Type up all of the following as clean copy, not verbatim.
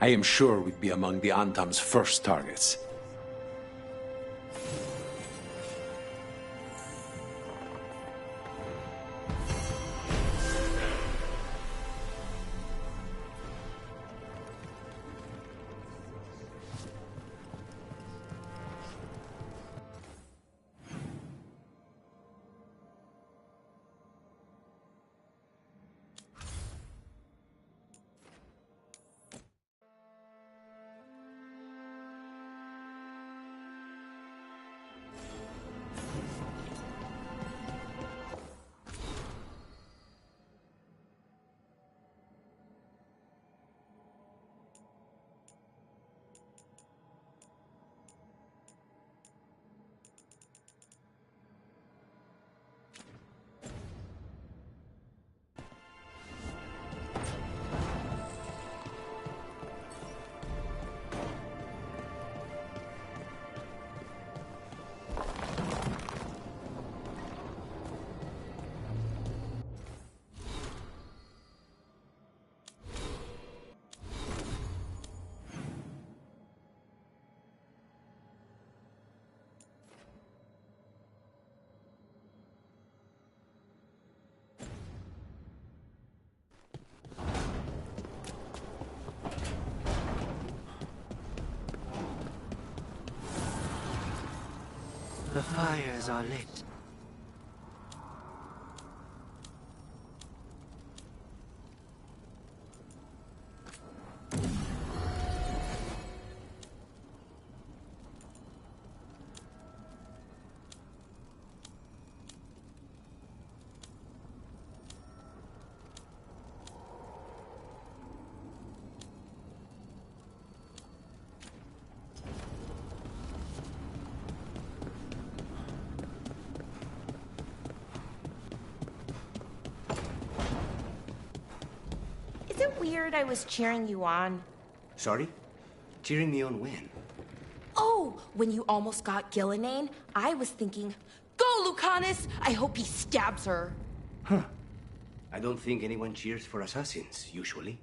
I am sure we'd be among the Antam's first targets. The fires are lit. Is it weird I was cheering you on? Sorry? Cheering me on when? Oh, when you almost got Gillinane, I was thinking, go, Lucanus! I hope he stabs her. Huh. I don't think anyone cheers for assassins, usually.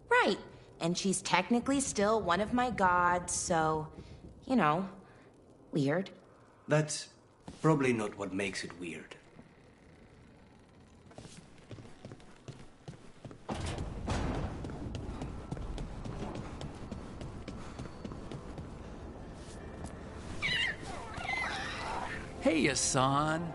Right. And she's technically still one of my gods, so, you know, weird. That's probably not what makes it weird. Hey, Hassan.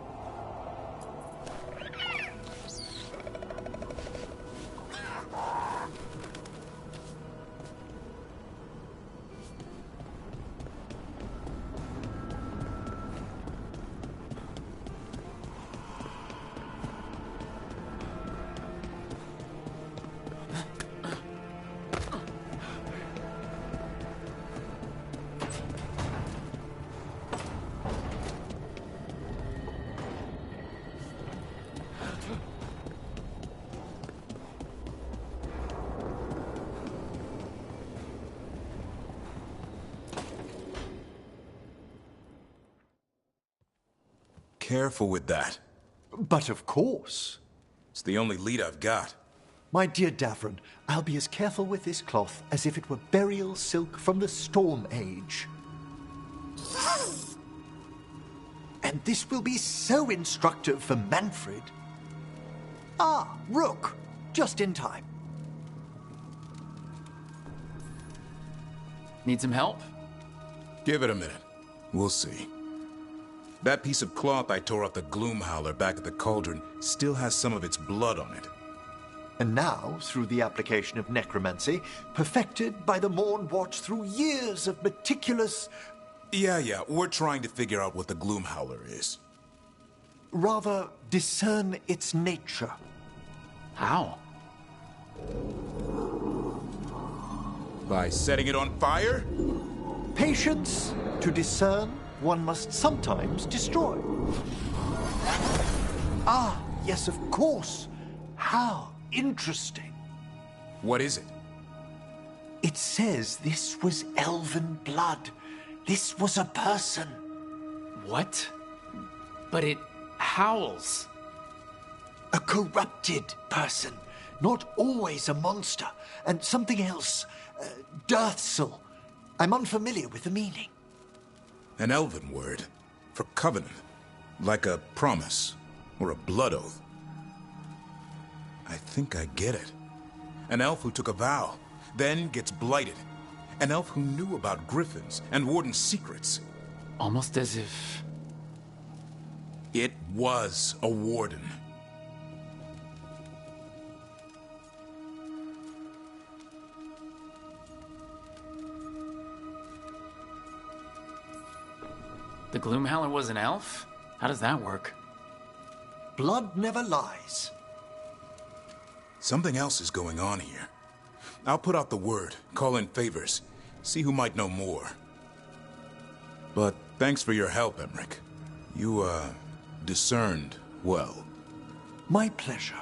Careful with that. But of course. It's the only lead I've got. My dear Davron, I'll be as careful with this cloth as if it were burial silk from the Storm Age. And this will be so instructive for Manfred. Ah, Rook, just in time. Need some help? Give it a minute. We'll see. That piece of cloth I tore off the Gloom Howler back at the cauldron still has some of its blood on it. And now, through the application of necromancy, perfected by the Morn Watch through years of meticulous... Yeah, we're trying to figure out what the Gloom Howler is. Rather, discern its nature. How? By setting it on fire? Patience. To discern, one must sometimes destroy. Ah, yes, of course. How interesting. What is it? It says this was elven blood. This was a person. What? But it howls. A corrupted person. Not always a monster. And something else. Dirthsel. I'm unfamiliar with the meaning. An elven word for covenant, like a promise or a blood oath. I think I get it. An elf who took a vow, then gets blighted. An elf who knew about griffins and warden's secrets. Almost as if... It was a warden. The Gloomhowler was an elf? How does that work? Blood never lies. Something else is going on here. I'll put out the word, call in favors, see who might know more. But thanks for your help, Emmerich. You, discerned well. My pleasure.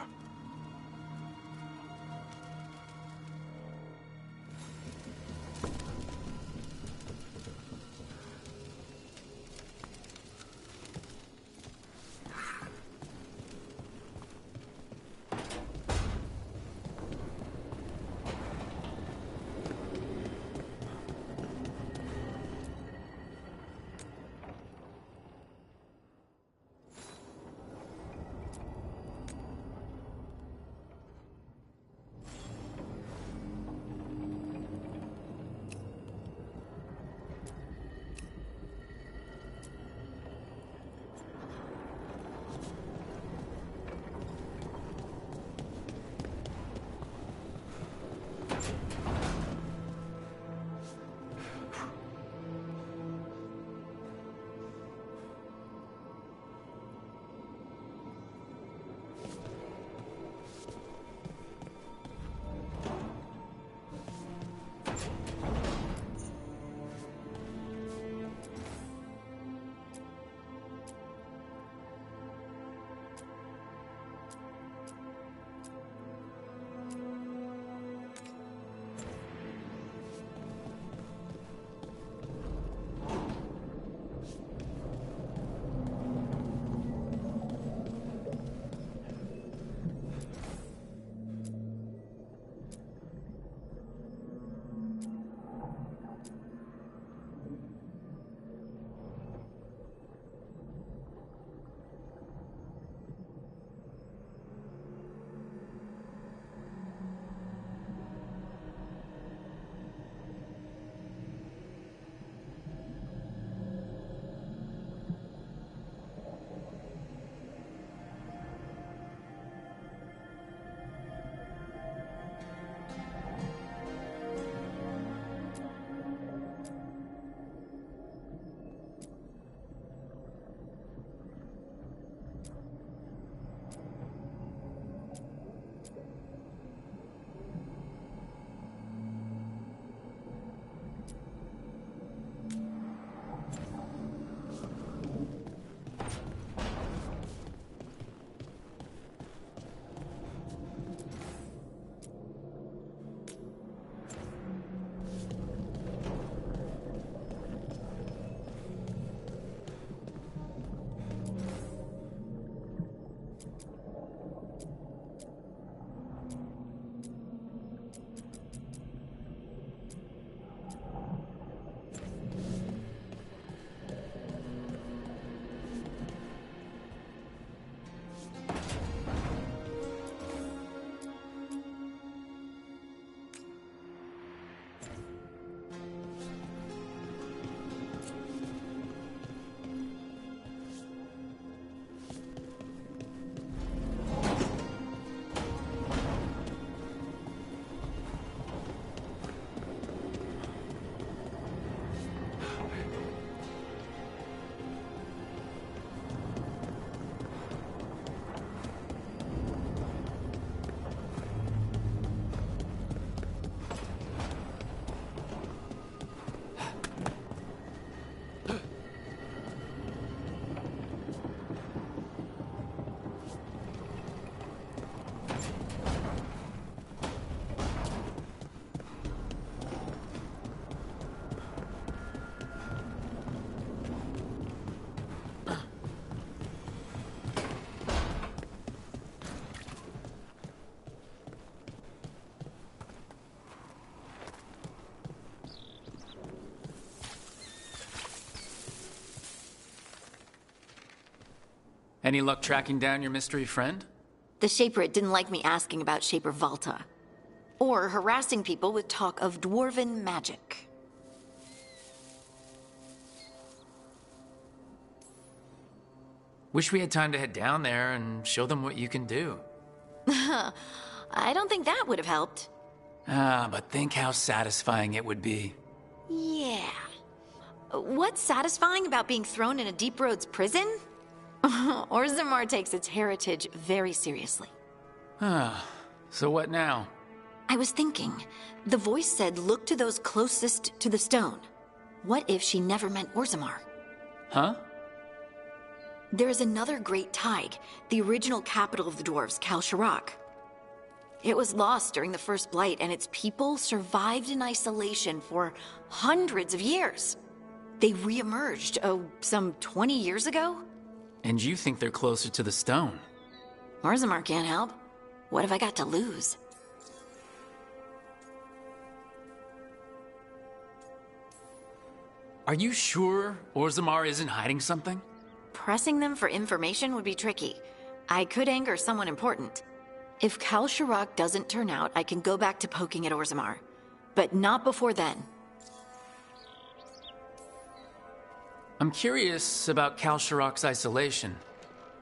Any luck tracking down your mystery friend? The Shaper didn't like me asking about Shaper Volta. Or harassing people with talk of dwarven magic. Wish we had time to head down there and show them what you can do. I don't think that would have helped. But think how satisfying it would be. Yeah. What's satisfying about being thrown in a Deep Roads prison? Orzammar takes its heritage very seriously. So what now? I was thinking, the voice said look to those closest to the stone. What if she never meant Orzammar? Huh? There is another great Tig, the original capital of the dwarves, Kalsharak. It was lost during the First Blight, and its people survived in isolation for hundreds of years. They re-emerged, some 20 years ago? And you think they're closer to the stone? Orzammar can't help. What have I got to lose? Are you sure Orzammar isn't hiding something? Pressing them for information would be tricky. I could anger someone important. If Kalsharak doesn't turn out, I can go back to poking at Orzammar. But not before then. I'm curious about Kalsharak's isolation.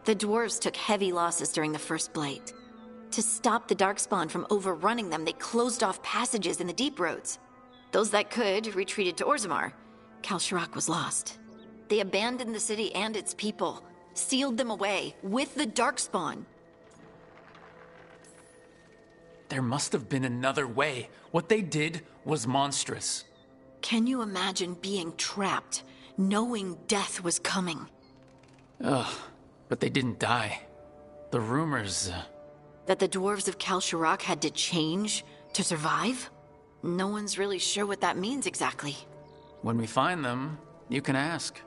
The dwarves took heavy losses during the First Blight. To stop the Darkspawn from overrunning them, they closed off passages in the Deep Roads. Those that could retreated to Orzammar. Kalsharak was lost. They abandoned the city and its people, sealed them away with the Darkspawn. There must have been another way. What they did was monstrous. Can you imagine being trapped, knowing death was coming? Ugh, but they didn't die. The rumors... That the dwarves of Kalsharak had to change to survive? No one's really sure what that means exactly. When we find them, you can ask.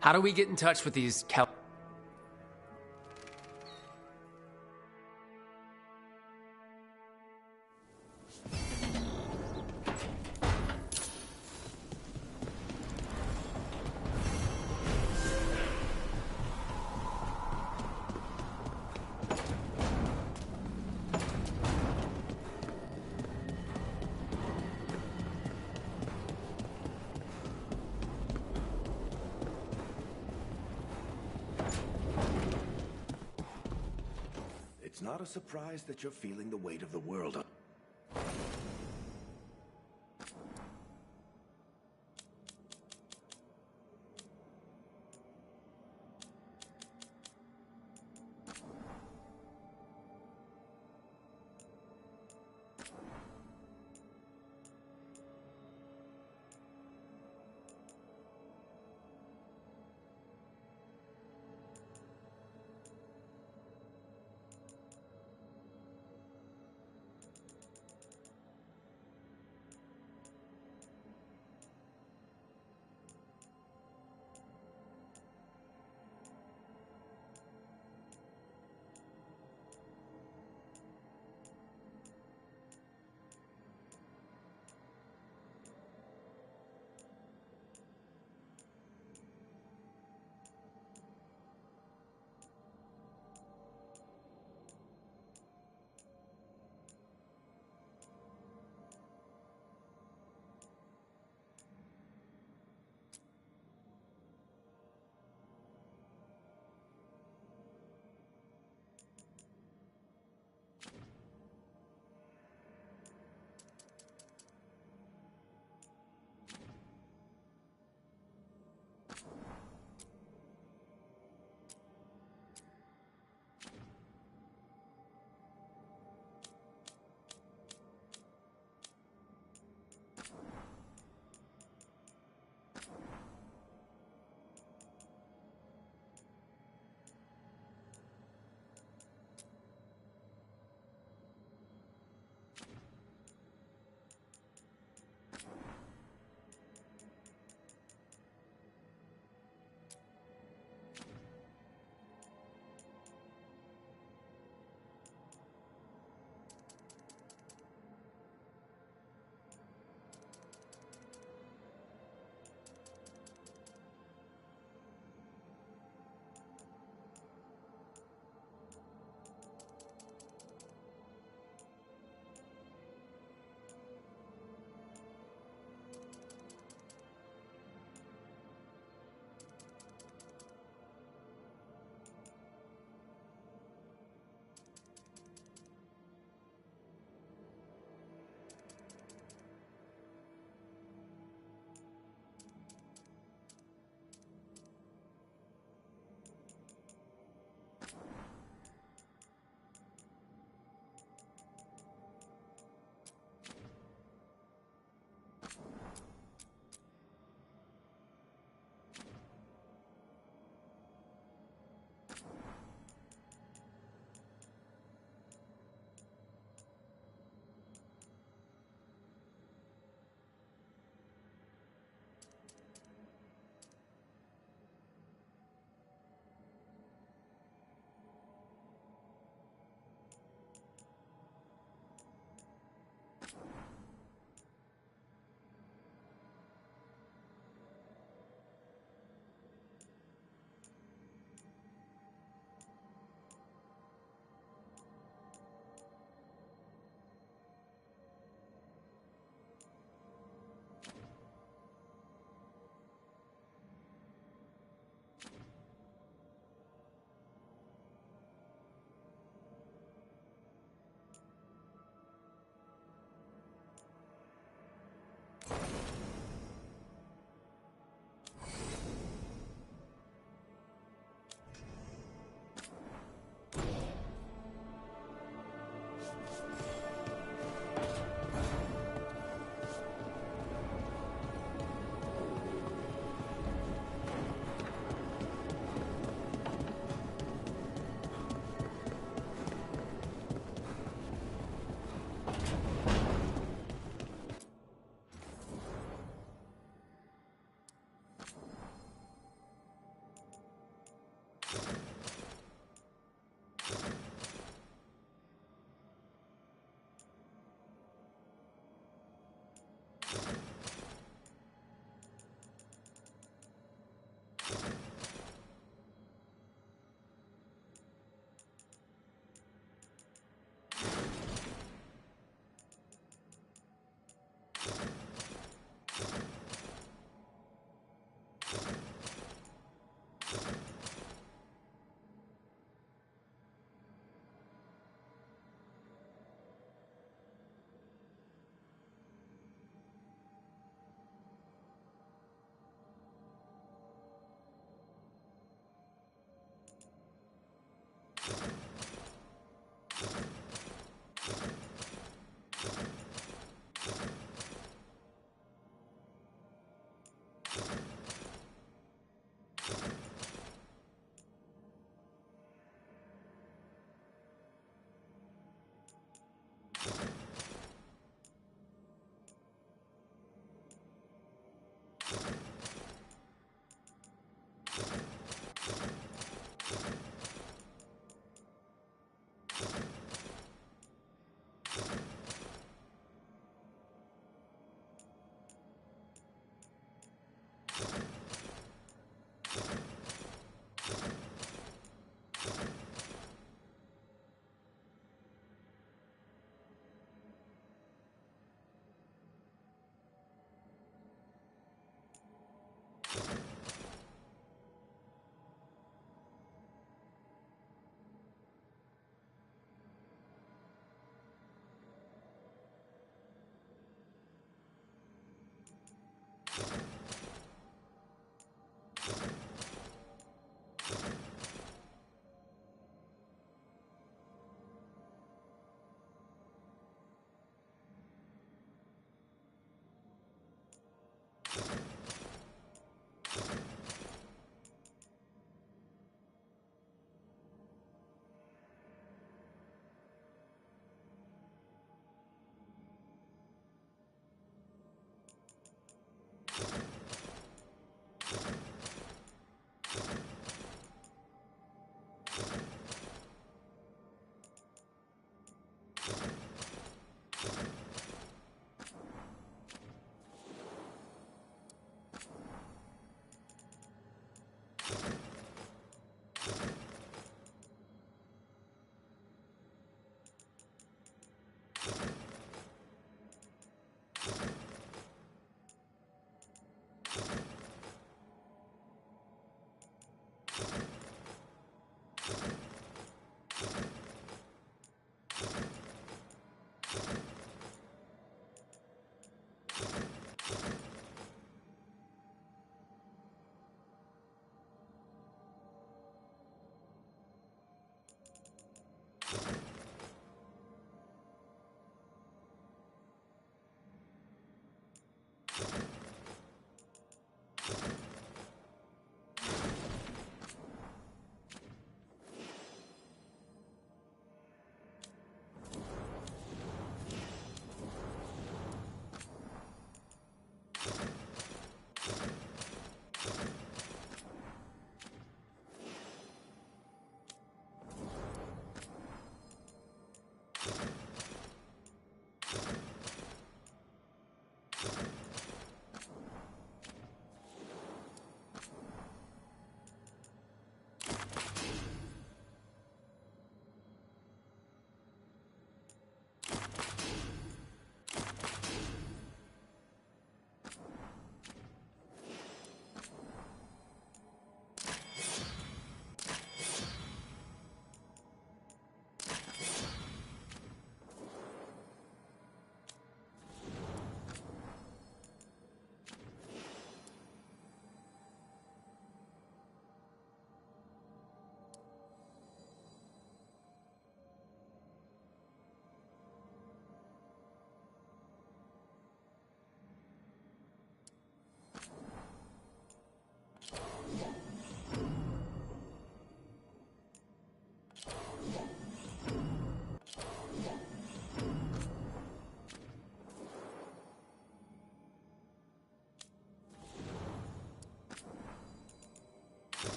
How do we get in touch with these It's not a surprise that you're feeling the weight of the world.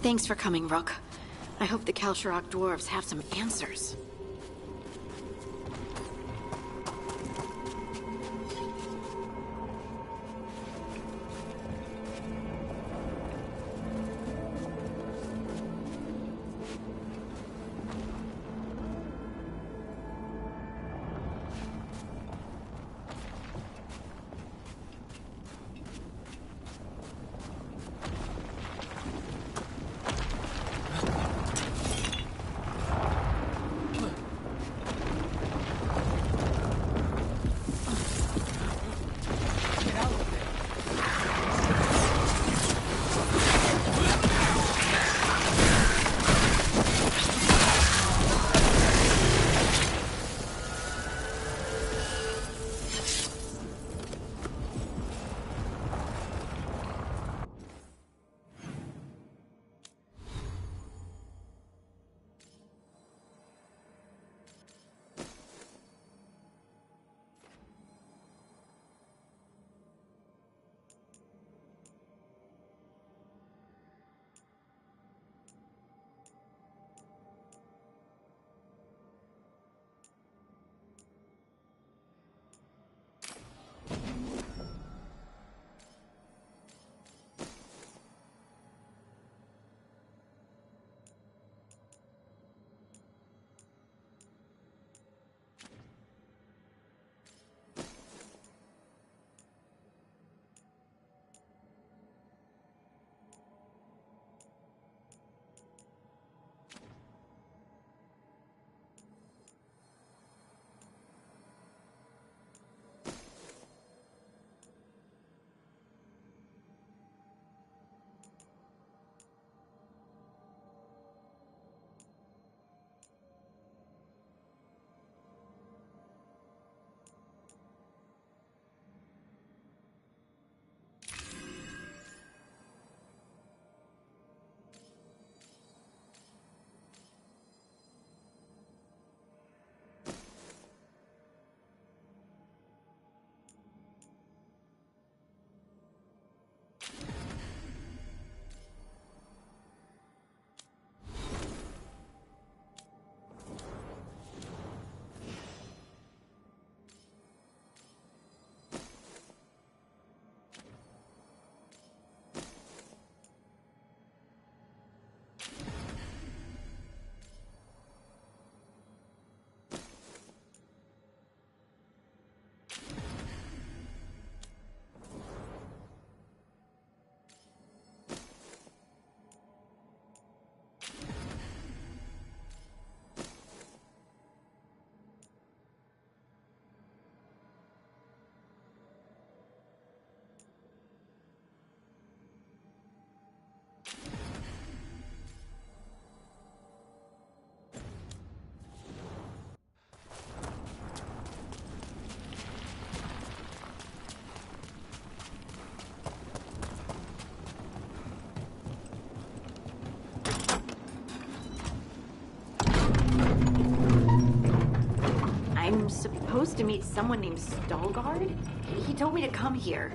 Thanks for coming, Rook. I hope the Kalsharok dwarves have some answers. I'm supposed to meet someone named Stalgard? He told me to come here.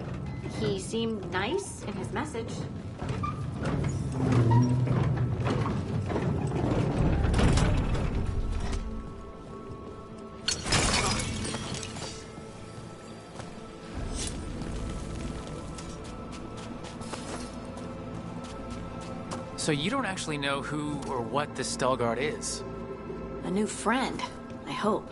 He seemed nice in his message. So you don't actually know who or what this Stalgard is? A new friend, I hope.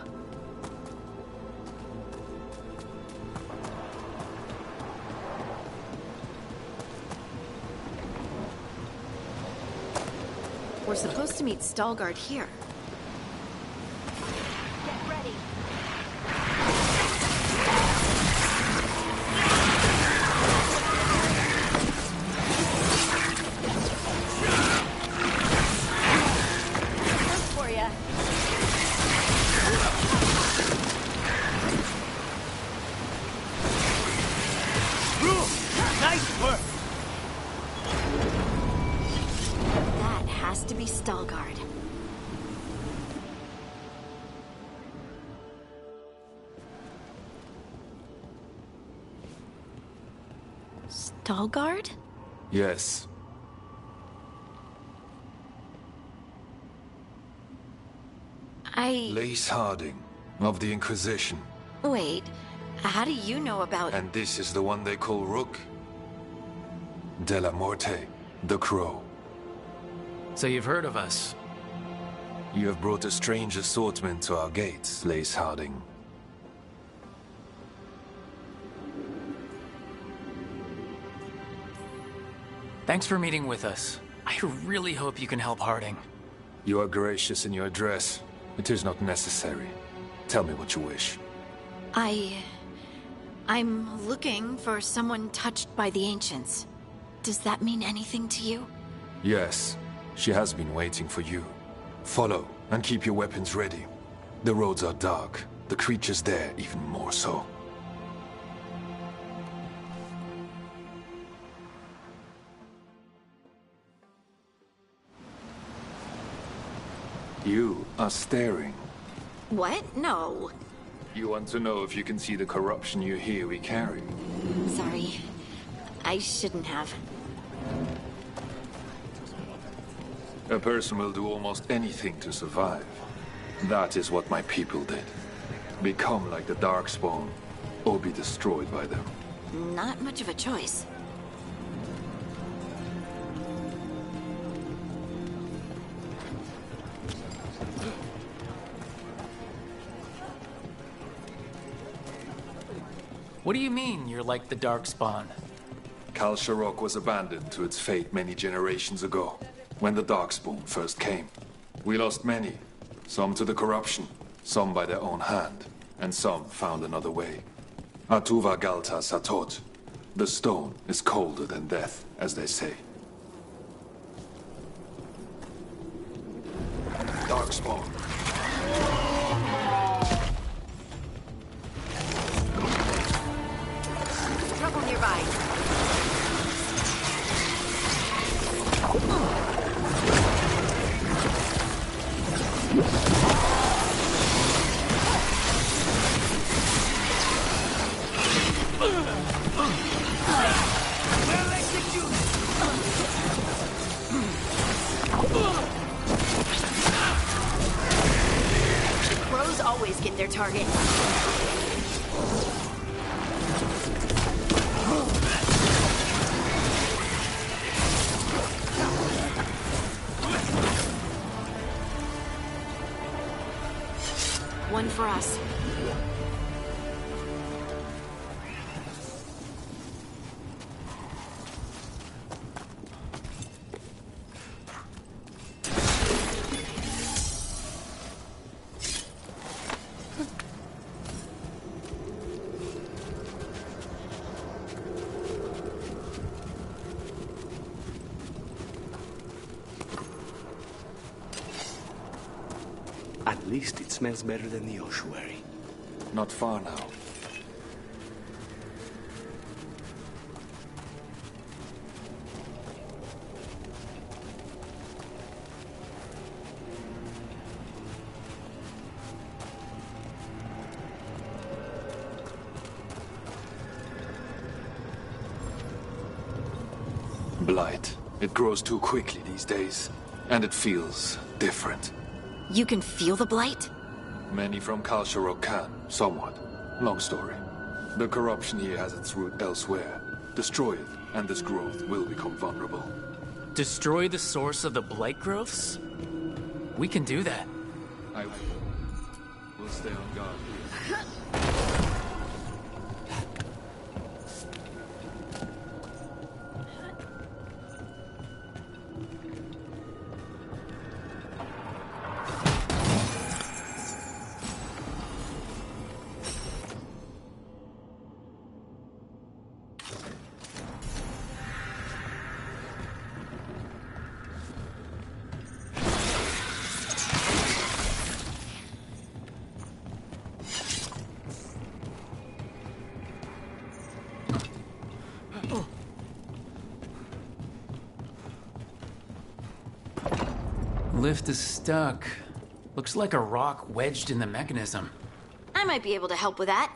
We're supposed to meet Stalgard here. Get ready. Good for ya. Nice work! That has to be Stalgard. Stalgard? Yes. Lace Harding, of the Inquisition. Wait, how do you know about... And this is the one they call Rook? De la Morte, the Crow. So you've heard of us? You have brought a strange assortment to our gates, Lace Harding. Thanks for meeting with us. I really hope you can help Harding. You are gracious in your address. It is not necessary. Tell me what you wish. I'm looking for someone touched by the Ancients. Does that mean anything to you? Yes. She has been waiting for you. Follow, and keep your weapons ready. The roads are dark. The creatures there even more so. You are staring. What? No. You want to know if you can see the corruption you hear we carry? Sorry. I shouldn't have. A person will do almost anything to survive. That is what my people did. Become like the Darkspawn, or be destroyed by them. Not much of a choice. What do you mean, you're like the Darkspawn? Kal Sharok was abandoned to its fate many generations ago, when the Darkspawn first came. We lost many, some to the corruption, some by their own hand, and some found another way. Atuva Galta Satot. The stone is colder than death, as they say. Darkspawn. Trouble nearby. Crows always get their target. One for us. At least it smells better than the ossuary. Not far now. Blight. It grows too quickly these days, and it feels different. You can feel the blight? Many from Kal Sharok can, somewhat. Long story. The corruption here has its root elsewhere. Destroy it, and this growth will become vulnerable. Destroy the source of the blight growths? We can do that. I will stay on guard here. Lift is stuck. Looks like a rock wedged in the mechanism. I might be able to help with that.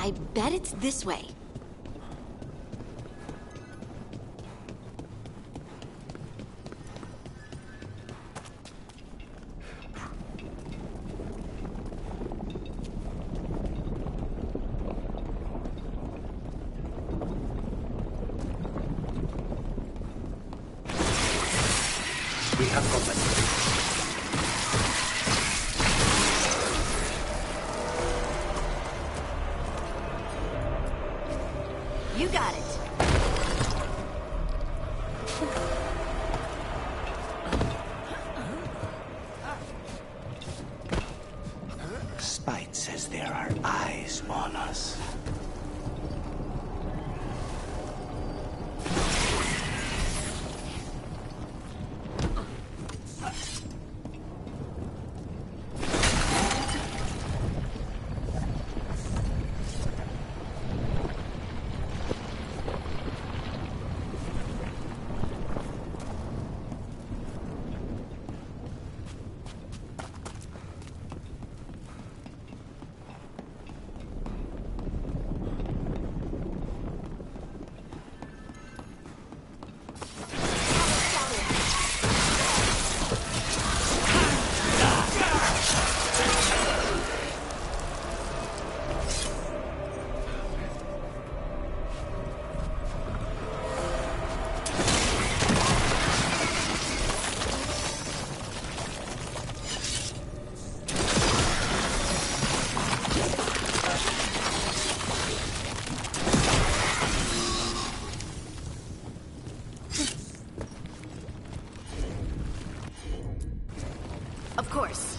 I bet it's this way. We have company. You got it. Spite says there are eyes on us. Of course.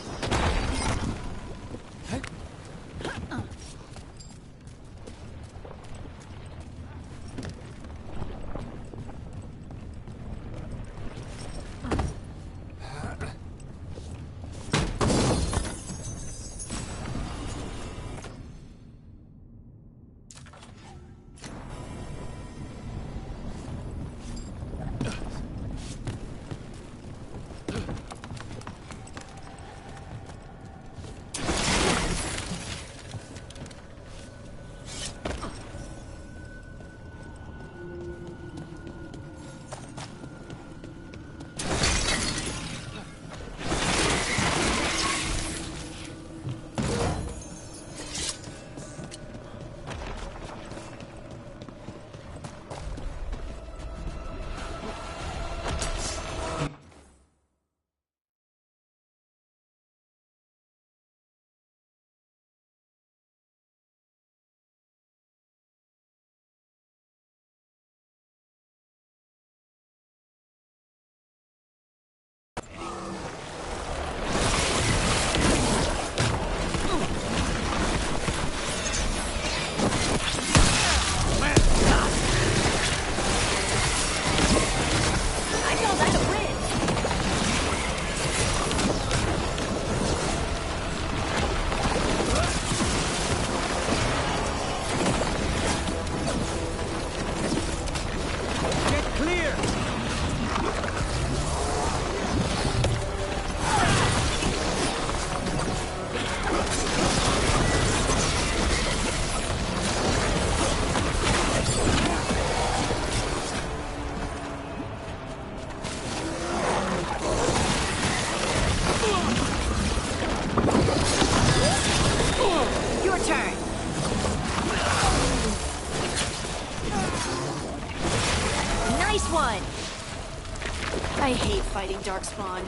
darkspawn.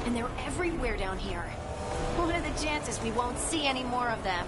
And they're everywhere down here. What are the chances we won't see any more of them?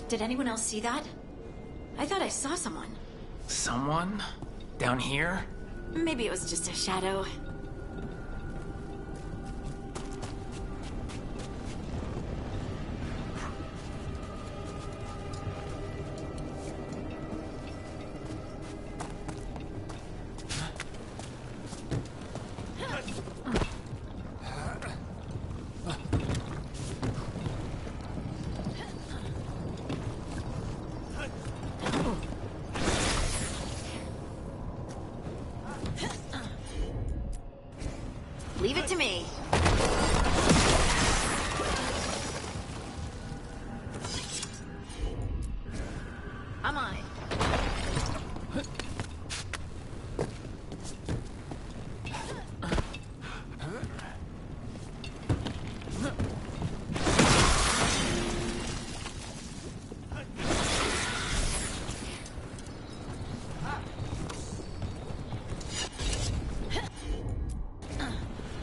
Did anyone else see that? I thought I saw someone. Someone? Down here? Maybe it was just a shadow. Leave it to me. I'm on it.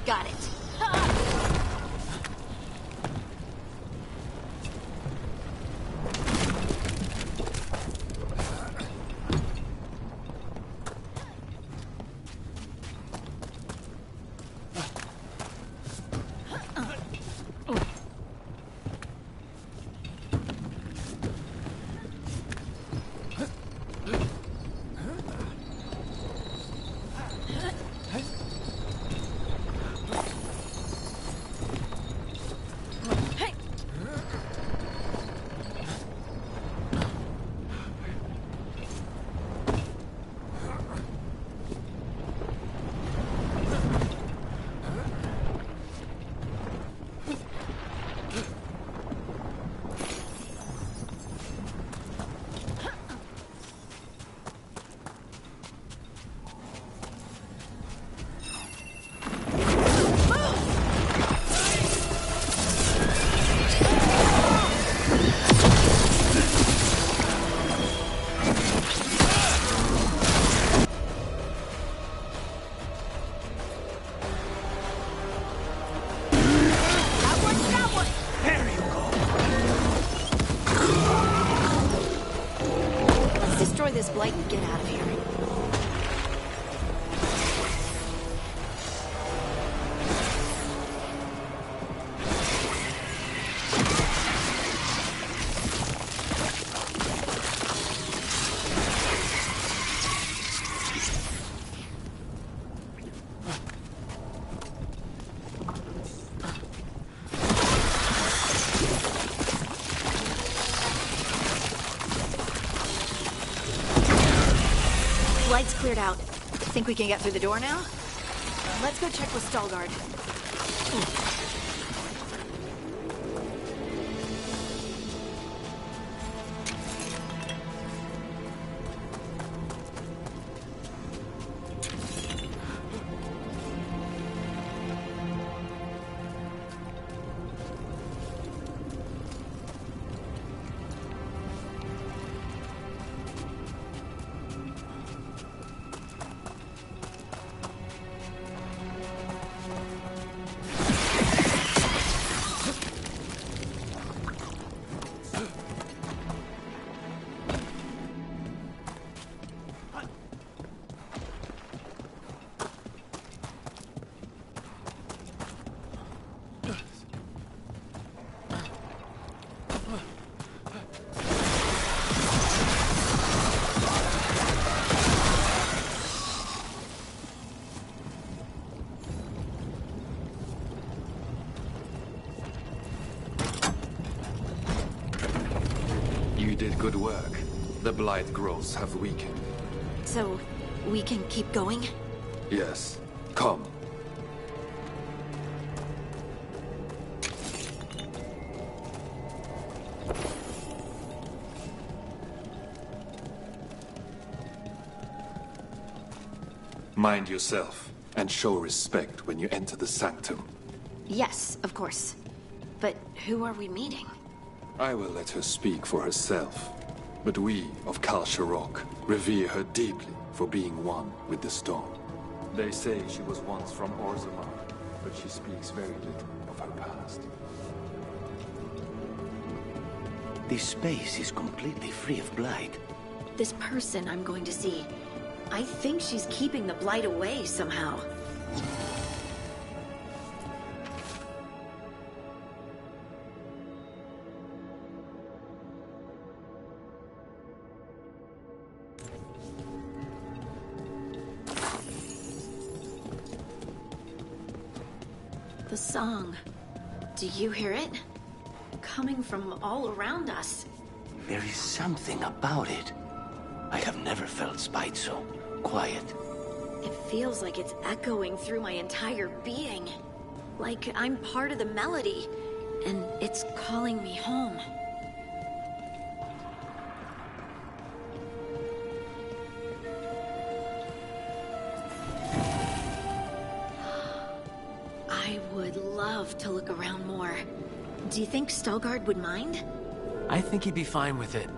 Got it. Destroy this blight and get out of here. Light's cleared out. Think we can get through the door now? Let's go check with Stallguard. You did good work. The blight growths have weakened. So, we can keep going? Yes. Come. Mind yourself, and show respect when you enter the sanctum. Yes, of course. But who are we meeting? I will let her speak for herself. But we of Kal Sharok revere her deeply for being one with the storm. They say she was once from Orzammar, but she speaks very little of her past. This space is completely free of blight. This person I'm going to see. I think she's keeping the blight away somehow. The song. Do you hear it? Coming from all around us. There is something about it. I have never felt spite so quiet. It feels like it's echoing through my entire being. Like I'm part of the melody, and it's calling me home. I would love to look around more. Do you think Stalgard would mind? I think he'd be fine with it.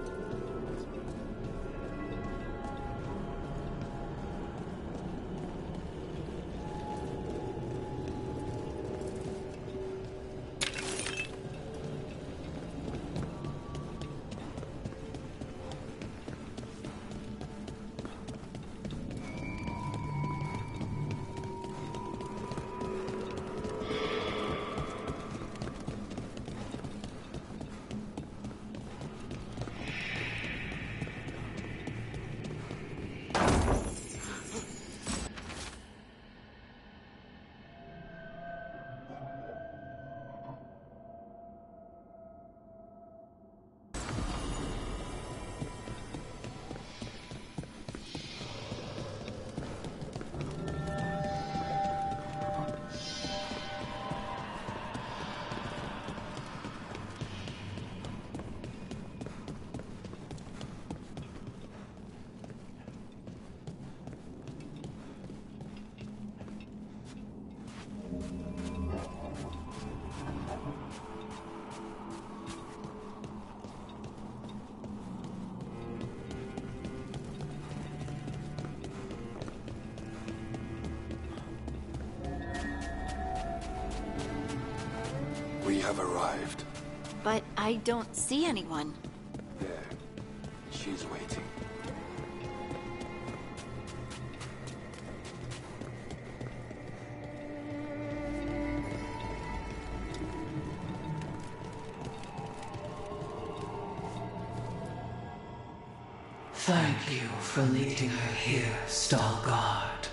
We have arrived. But I don't see anyone. There. She's waiting. Thank you for leading her here, Stalgard.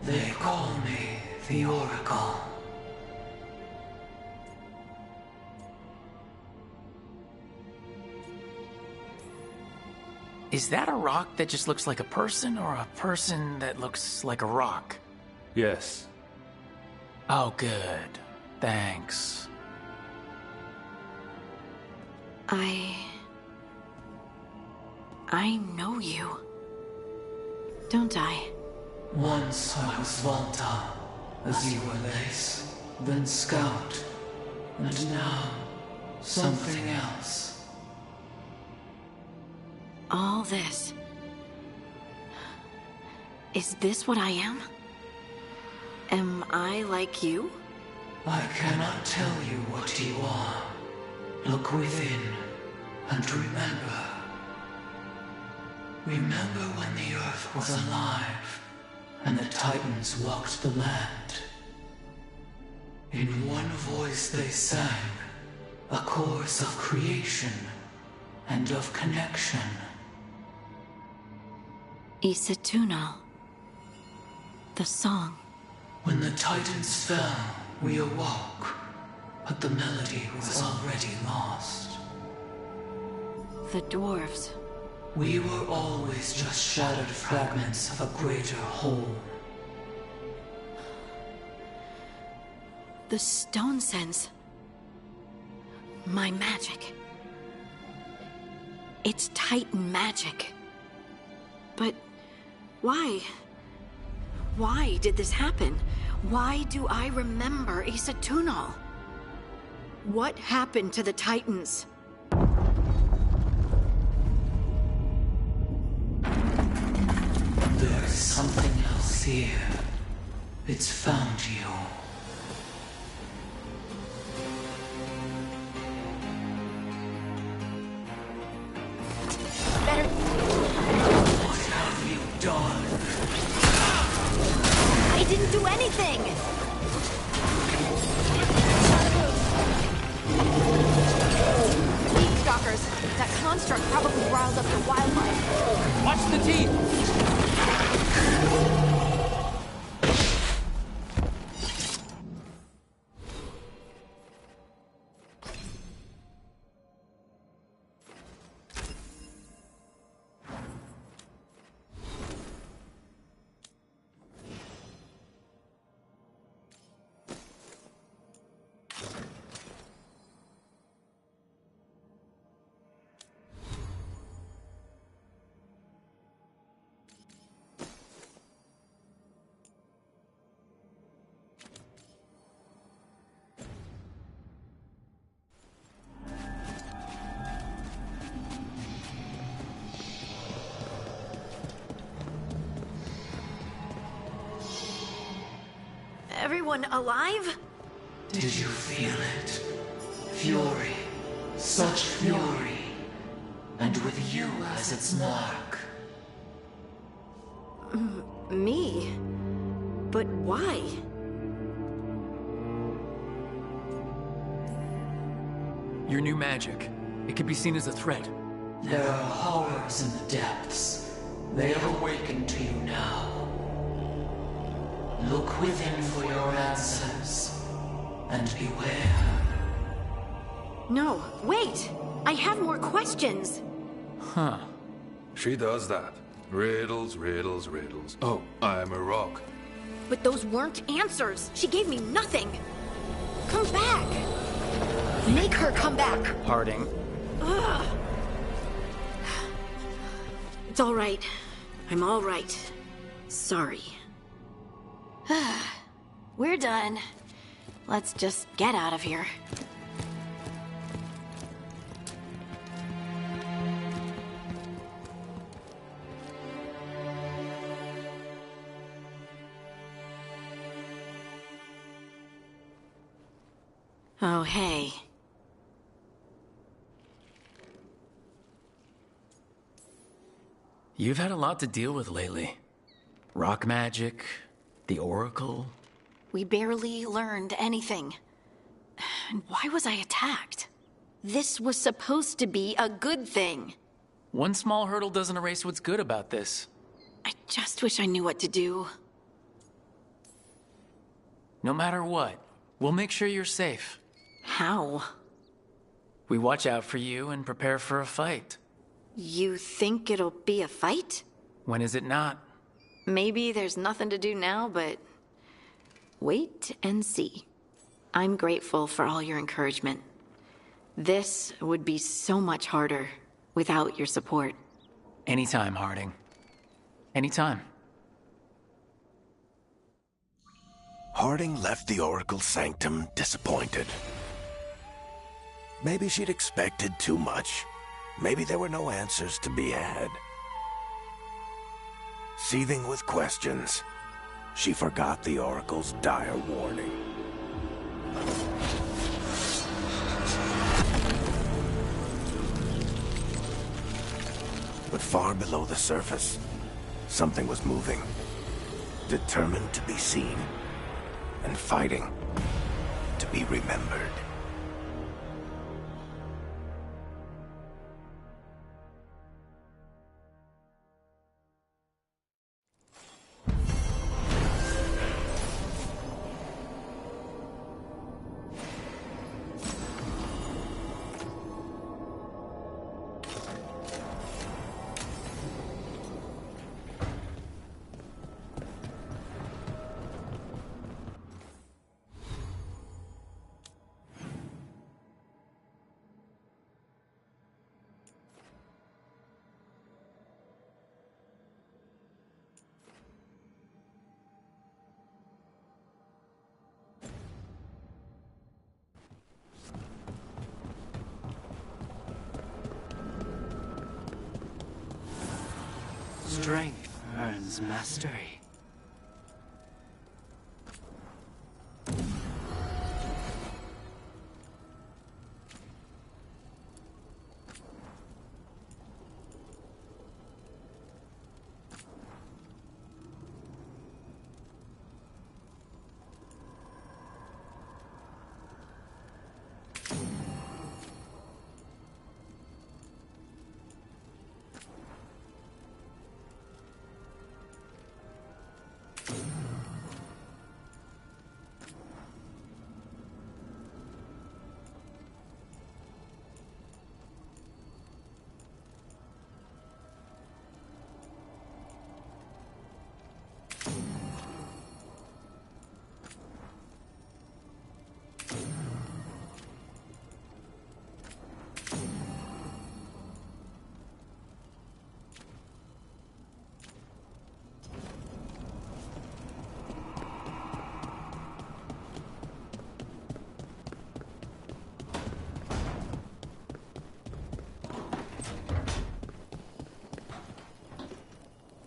They call me the Oracle. Is that a rock that just looks like a person, or a person that looks like a rock? Yes. Oh, good. Thanks. I know you. Don't I? Once I was Volta, as you were Lace, then Scout, and now something else. All this. Is this what I am? Am I like you? I cannot tell you what you are. Look within, and remember. Remember when the Earth was alive, and the Titans walked the land. In one voice they sang, a chorus of creation and of connection. Isatuno. The song. When the Titans fell, we awoke, but the melody was already lost. The dwarves. We were always just shattered fragments of a greater whole. The stone sense. My magic. It's Titan magic. But why? Why did this happen? Why do I remember Asa Tunal? What happened to the Titans? There's something else here. It's found you. Better. What have you done? I didn't do anything! Leaf stalkers. That construct probably riled up the wildlife. Watch the teeth! Everyone alive? Did you feel it? Fury. Such fury. And with you as its mark. Me? But why? Your new magic. It could be seen as a threat. There are horrors in the depths. They have awakened to you now. Look within for your answers. And beware. No, wait! I have more questions! Huh. She does that. Riddles, riddles, riddles. Oh, I'm a rock. But those weren't answers! She gave me nothing! Come back! Make her come back! Harding. Ugh. It's all right. I'm all right. Sorry. We're done. Let's just get out of here. Oh, hey. You've had a lot to deal with lately. Rock magic, the Oracle. We barely learned anything. And why was I attacked? This was supposed to be a good thing. One small hurdle doesn't erase what's good about this. I just wish I knew what to do. No matter what, we'll make sure you're safe. How? We watch out for you and prepare for a fight. You think it'll be a fight? When is it not? Maybe there's nothing to do now, but wait and see. I'm grateful for all your encouragement. This would be so much harder without your support. Anytime, Harding. Anytime. Harding left the Oracle Sanctum disappointed. Maybe she'd expected too much. Maybe there were no answers to be had. Seething with questions, she forgot the Oracle's dire warning. But far below the surface, something was moving. Determined to be seen, and fighting to be remembered. Strength earns mastery.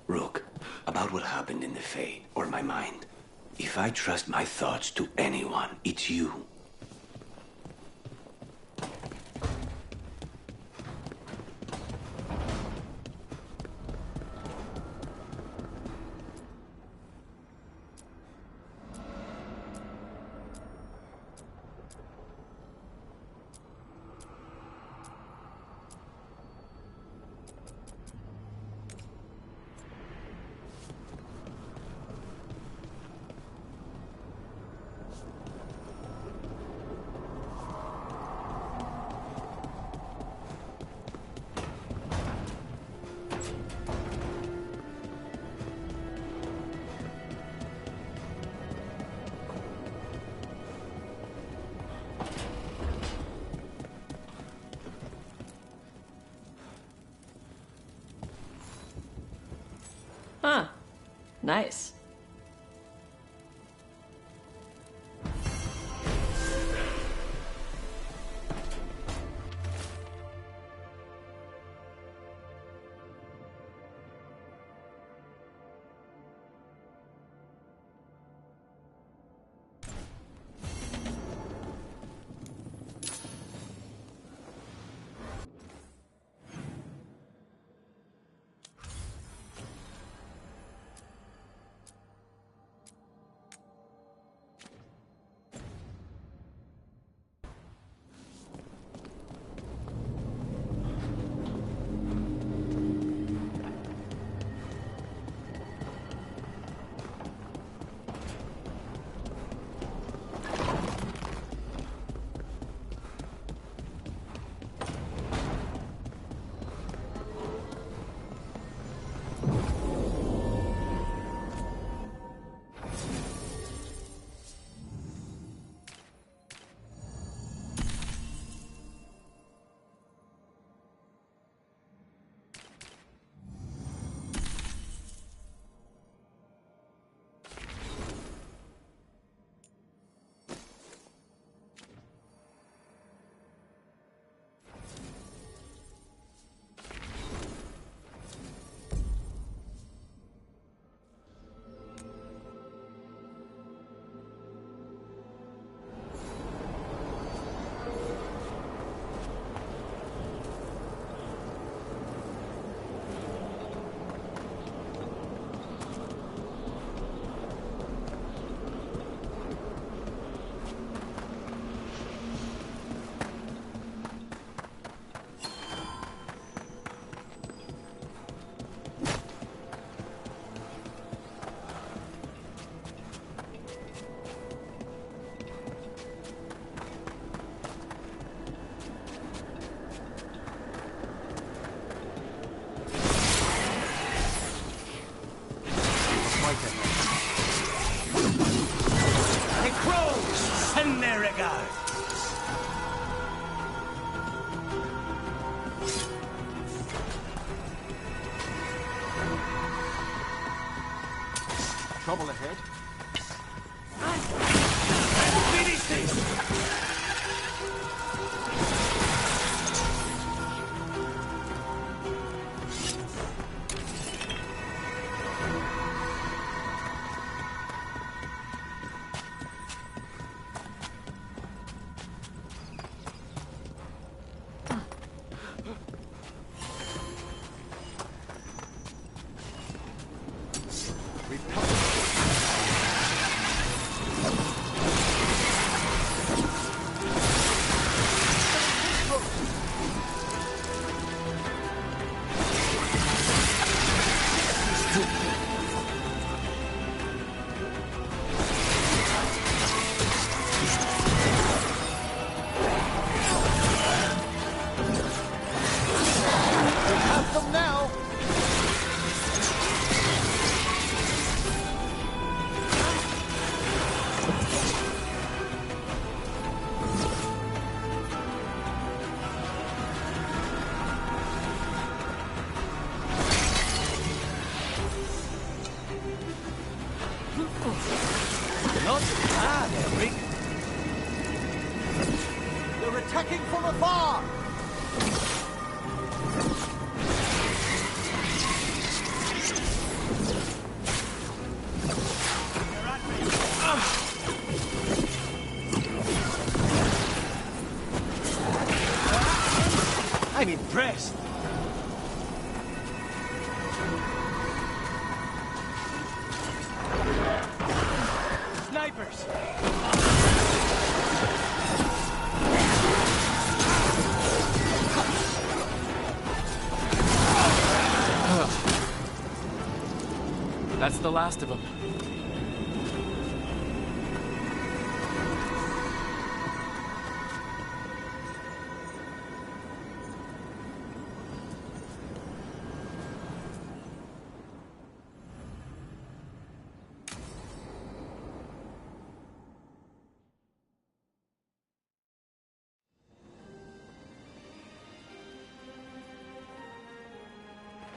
Rook, about what happened in the Fade, or my mind. If I trust my thoughts to anyone, it's you. Huh. Nice. Trouble ahead. Ah, they're weak. They're attacking from afar! I'm impressed. Snipers! That's the last of them.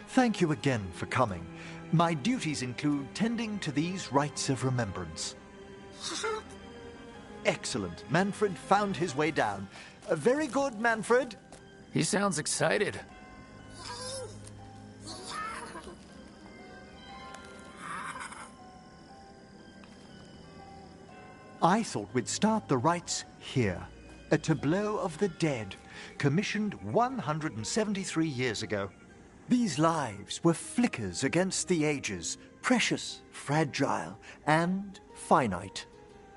Thank you again for coming. My duties include tending to these rites of remembrance. Excellent. Manfred found his way down. Very good, Manfred. He sounds excited. I thought we'd start the rites here. A tableau of the dead, commissioned 173 years ago. These lives were flickers against the ages, precious, fragile, and finite.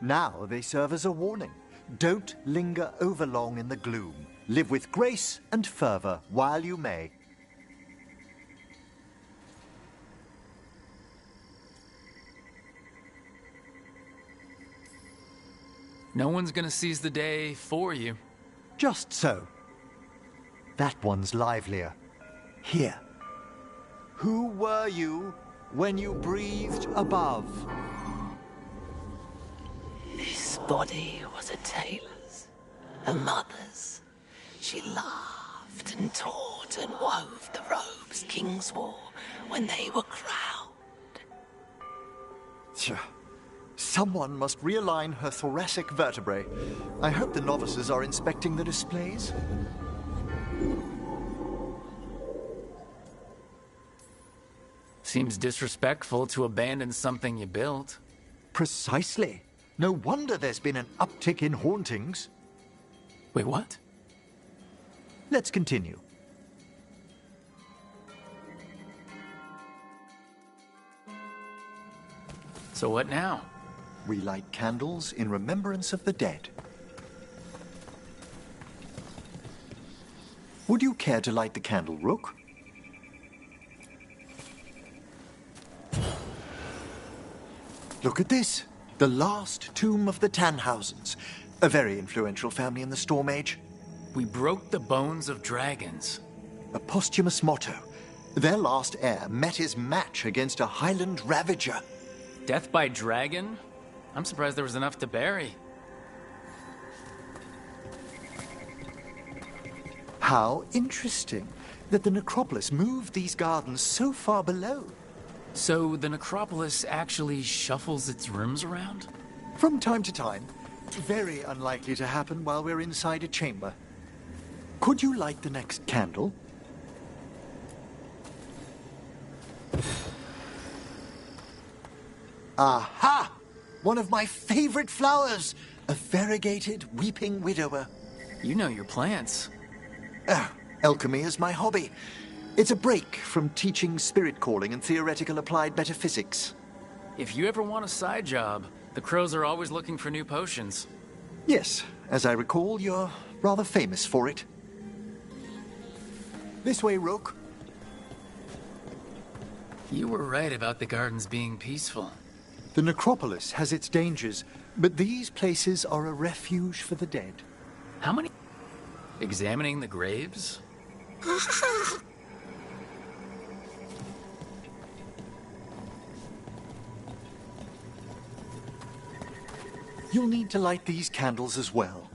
Now they serve as a warning. Don't linger overlong in the gloom. Live with grace and fervor while you may. No one's gonna seize the day for you. Just so. That one's livelier. Here. Who were you when you breathed above? This body was a tailor's, a mother's. She laughed and taught and wove the robes kings wore when they were crowned. Someone must realign her thoracic vertebrae. I hope the novices are inspecting the displays. Seems disrespectful to abandon something you built. Precisely. No wonder there's been an uptick in hauntings. Wait, what? Let's continue. So what now? We light candles in remembrance of the dead. Would you care to light the candle, Rook? Look at this. The last tomb of the Tannhausens. A very influential family in the Storm Age. We broke the bones of dragons. A posthumous motto. Their last heir met his match against a Highland Ravager. Death by dragon? I'm surprised there was enough to bury. How interesting that the necropolis moved these gardens so far below. So the necropolis actually shuffles its rooms around? From time to time. Very unlikely to happen while we're inside a chamber. Could you light the next candle? Aha! One of my favorite flowers! A variegated weeping widower. You know your plants. Alchemy is my hobby. It's a break from teaching spirit calling and theoretical applied metaphysics. If you ever want a side job, the crows are always looking for new potions. Yes, as I recall, you're rather famous for it. This way, Rook. You were right about the gardens being peaceful. The necropolis has its dangers, but these places are a refuge for the dead. How many? Examining the graves? You'll need to light these candles as well.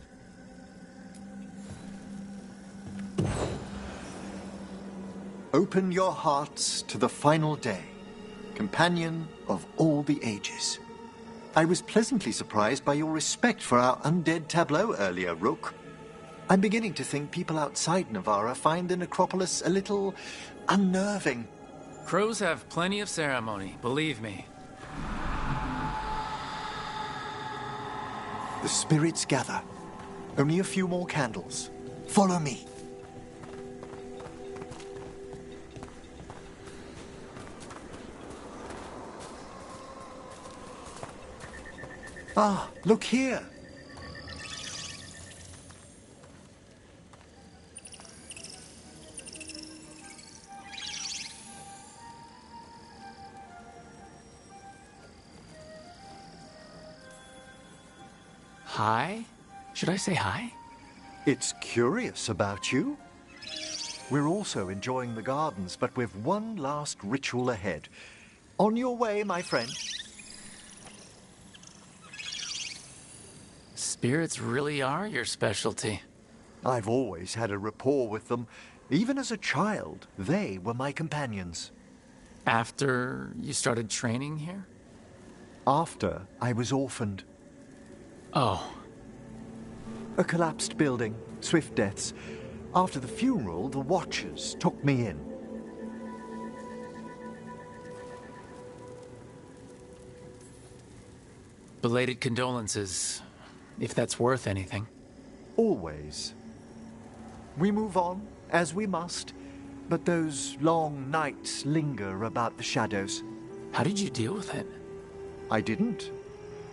Open your hearts to the final day, companion of all the ages. I was pleasantly surprised by your respect for our undead tableau earlier, Rook. I'm beginning to think people outside Navarra find the necropolis a little unnerving. Crows have plenty of ceremony, believe me. The spirits gather. Only a few more candles. Follow me. Ah, look here. Hi? Should I say hi? It's curious about you. We're also enjoying the gardens, but we've one last ritual ahead. On your way, my friend. Spirits really are your specialty. I've always had a rapport with them. Even as a child, they were my companions. After you started training here? After I was orphaned. Oh. A collapsed building, swift deaths. After the funeral, the Watchers took me in. Belated condolences, if that's worth anything. Always. We move on, as we must, but those long nights linger about the shadows. How did you deal with it? I didn't.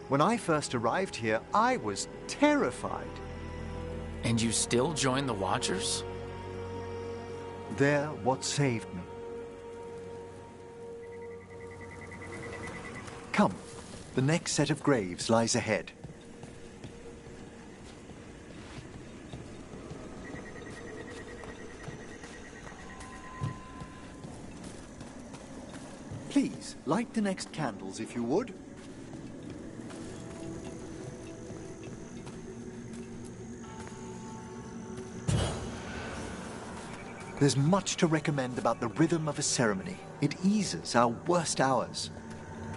When I first arrived here, I was terrified. And you still joined the Watchers? They're what saved me. Come, the next set of graves lies ahead. Please, light the next candles if you would. There's much to recommend about the rhythm of a ceremony. It eases our worst hours.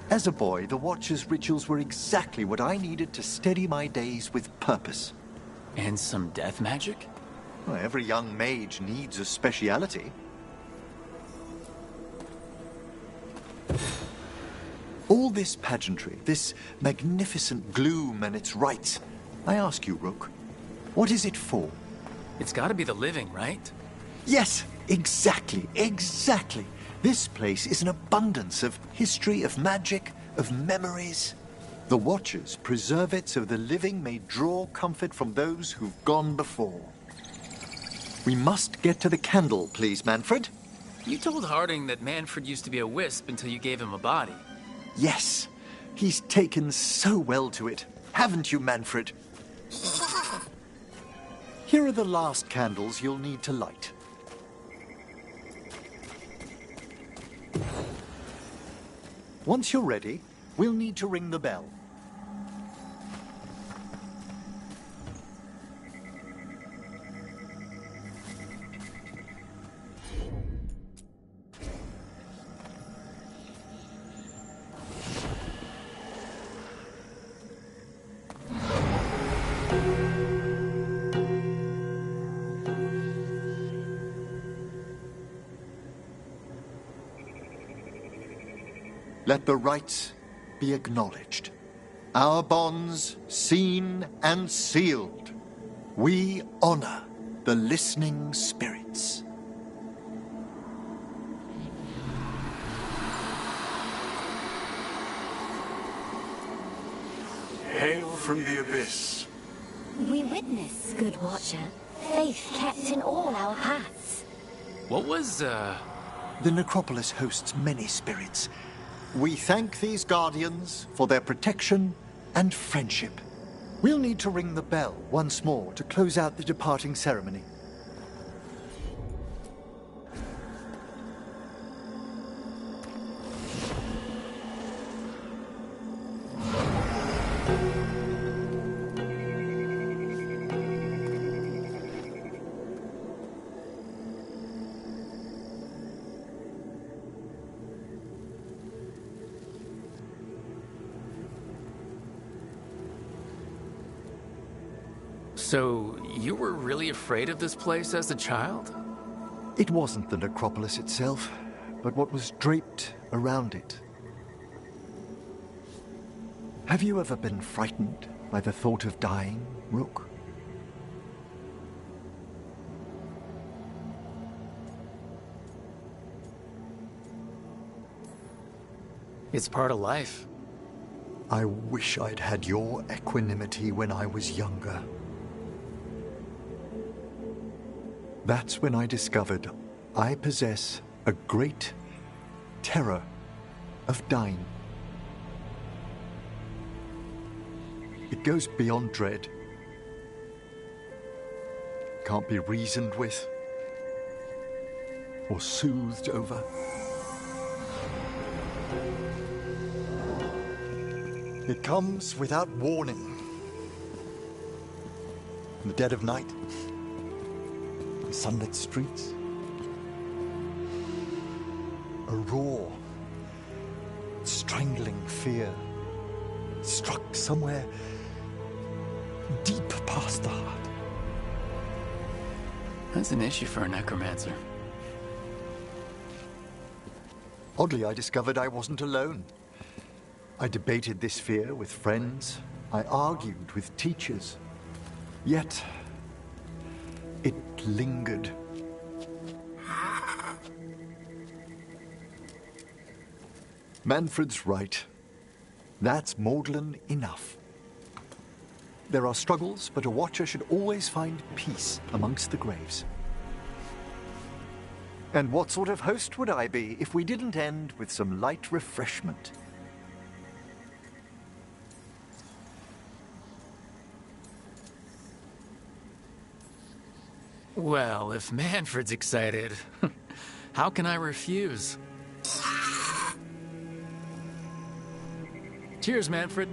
As a boy, the Watcher's rituals were exactly what I needed to steady my days with purpose. And some death magic? Well, every young mage needs a speciality. All this pageantry, this magnificent gloom and its rites, I ask you, Rook, what is it for? It's gotta be the living, right? Yes, exactly, exactly. This place is an abundance of history, of magic, of memories. The Watchers preserve it so the living may draw comfort from those who've gone before. We must get to the candle, please, Manfred. You told Harding that Manfred used to be a wisp until you gave him a body. Yes, he's taken so well to it. Haven't you, Manfred? Here are the last candles you'll need to light. Once you're ready, we'll need to ring the bell. Let the rites be acknowledged. Our bonds seen and sealed. We honor the listening spirits. Hail from the abyss. We witness, good Watcher, faith kept in all our paths. What was, The necropolis hosts many spirits. We thank these guardians for their protection and friendship. We'll need to ring the bell once more to close out the departing ceremony. So, you were really afraid of this place as a child? It wasn't the necropolis itself, but what was draped around it. Have you ever been frightened by the thought of dying, Rook? It's part of life. I wish I'd had your equanimity when I was younger. That's when I discovered I possess a great terror of dying. It goes beyond dread. Can't be reasoned with or soothed over. It comes without warning. In the dead of night, in sunlit streets, a raw, strangling fear struck somewhere deep past the heart. That's an issue for a necromancer. Oddly, I discovered I wasn't alone. I debated this fear with friends. I argued with teachers. Yet, it lingered. Manfred's right. That's maudlin enough. There are struggles, but a watcher should always find peace amongst the graves. And what sort of host would I be if we didn't end with some light refreshment? Well, if Manfred's excited, how can I refuse? Cheers, Manfred.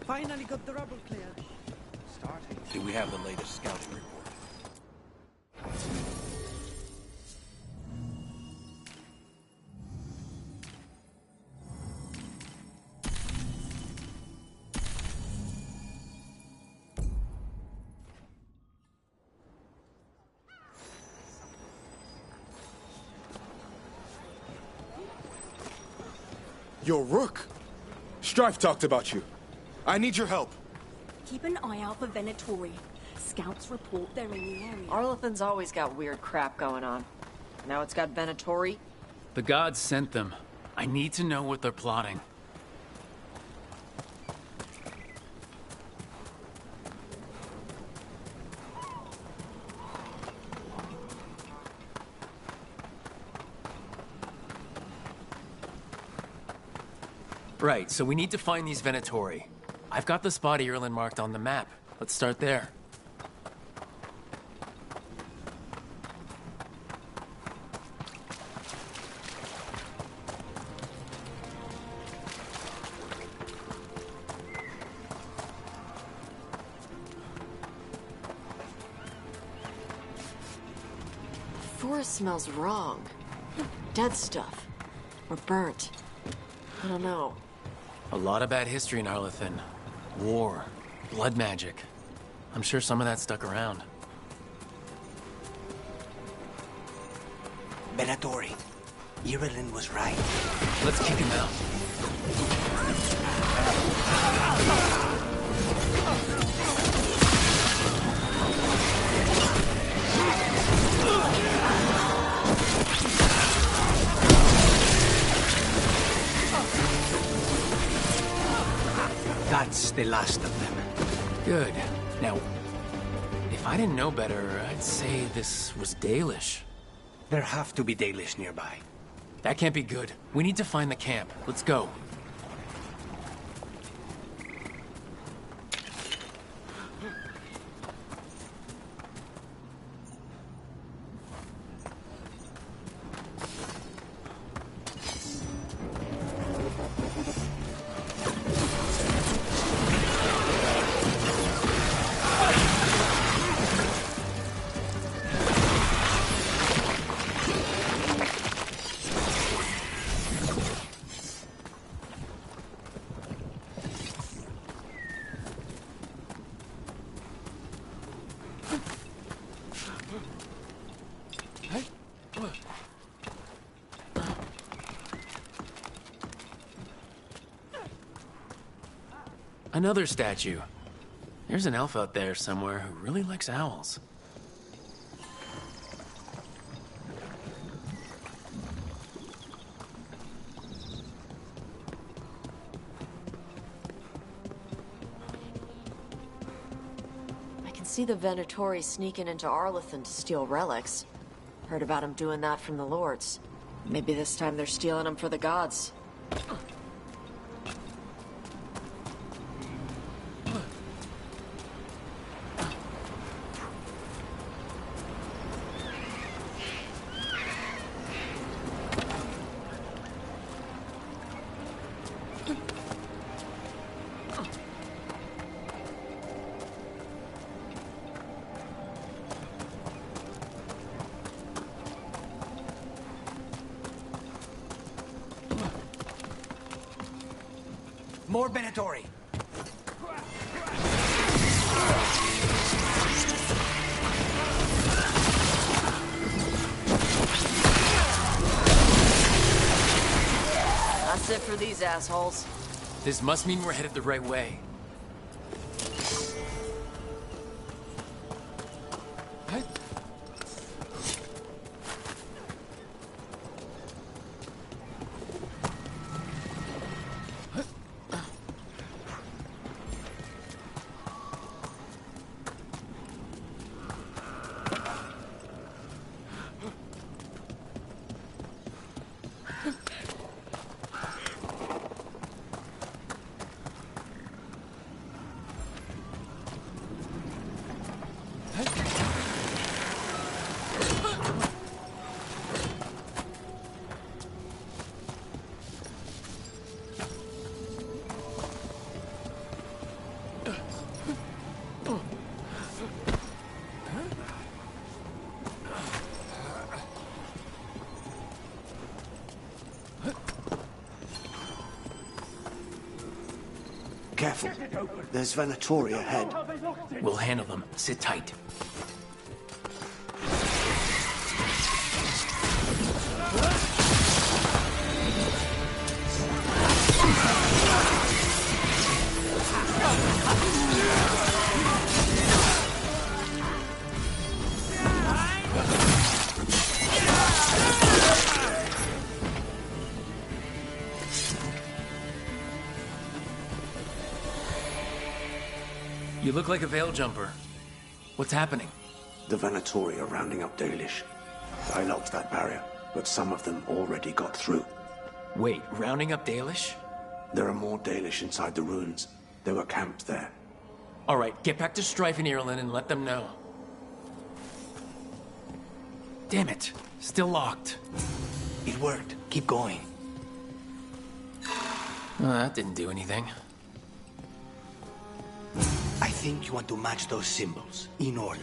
Finally got the rubble cleared. Starting. Do we have the latest scouting report? Yo, Rook! Strife talked about you. I need your help. Keep an eye out for Venatori. Scouts report they're in the area. Arlethan's always got weird crap going on. Now it's got Venatori. The gods sent them. I need to know what they're plotting. Right, so we need to find these Venatori. I've got the spot Erlen marked on the map. Let's start there. The forest smells wrong. Dead stuff. Or burnt. I don't know. A lot of bad history in Arlethan. War, blood magic. I'm sure some of that stuck around. Venatori. Erlen was right. Let's kick him out. That's the last of them. Good. Now, if I didn't know better, I'd say this was Dalish. There have to be Dalish nearby. That can't be good. We need to find the camp. Let's go. Another statue. There's an elf out there somewhere who really likes owls. I can see the Venatori sneaking into Arlethan to steal relics. Heard about him doing that from the lords. Maybe this time they're stealing them for the gods. More Venatori. That's it for these assholes. This must mean we're headed the right way. Careful. There's Venatori ahead. We'll handle them. Sit tight. You look like a veil jumper. What's happening? The Venatori are rounding up Dalish. I locked that barrier, but some of them already got through. Wait, rounding up Dalish? There are more Dalish inside the ruins. They were camped there. All right, get back to Strife and Ireland and let them know. Damn it. Still locked. It worked. Keep going. Well, that didn't do anything. I think you want to match those symbols in order.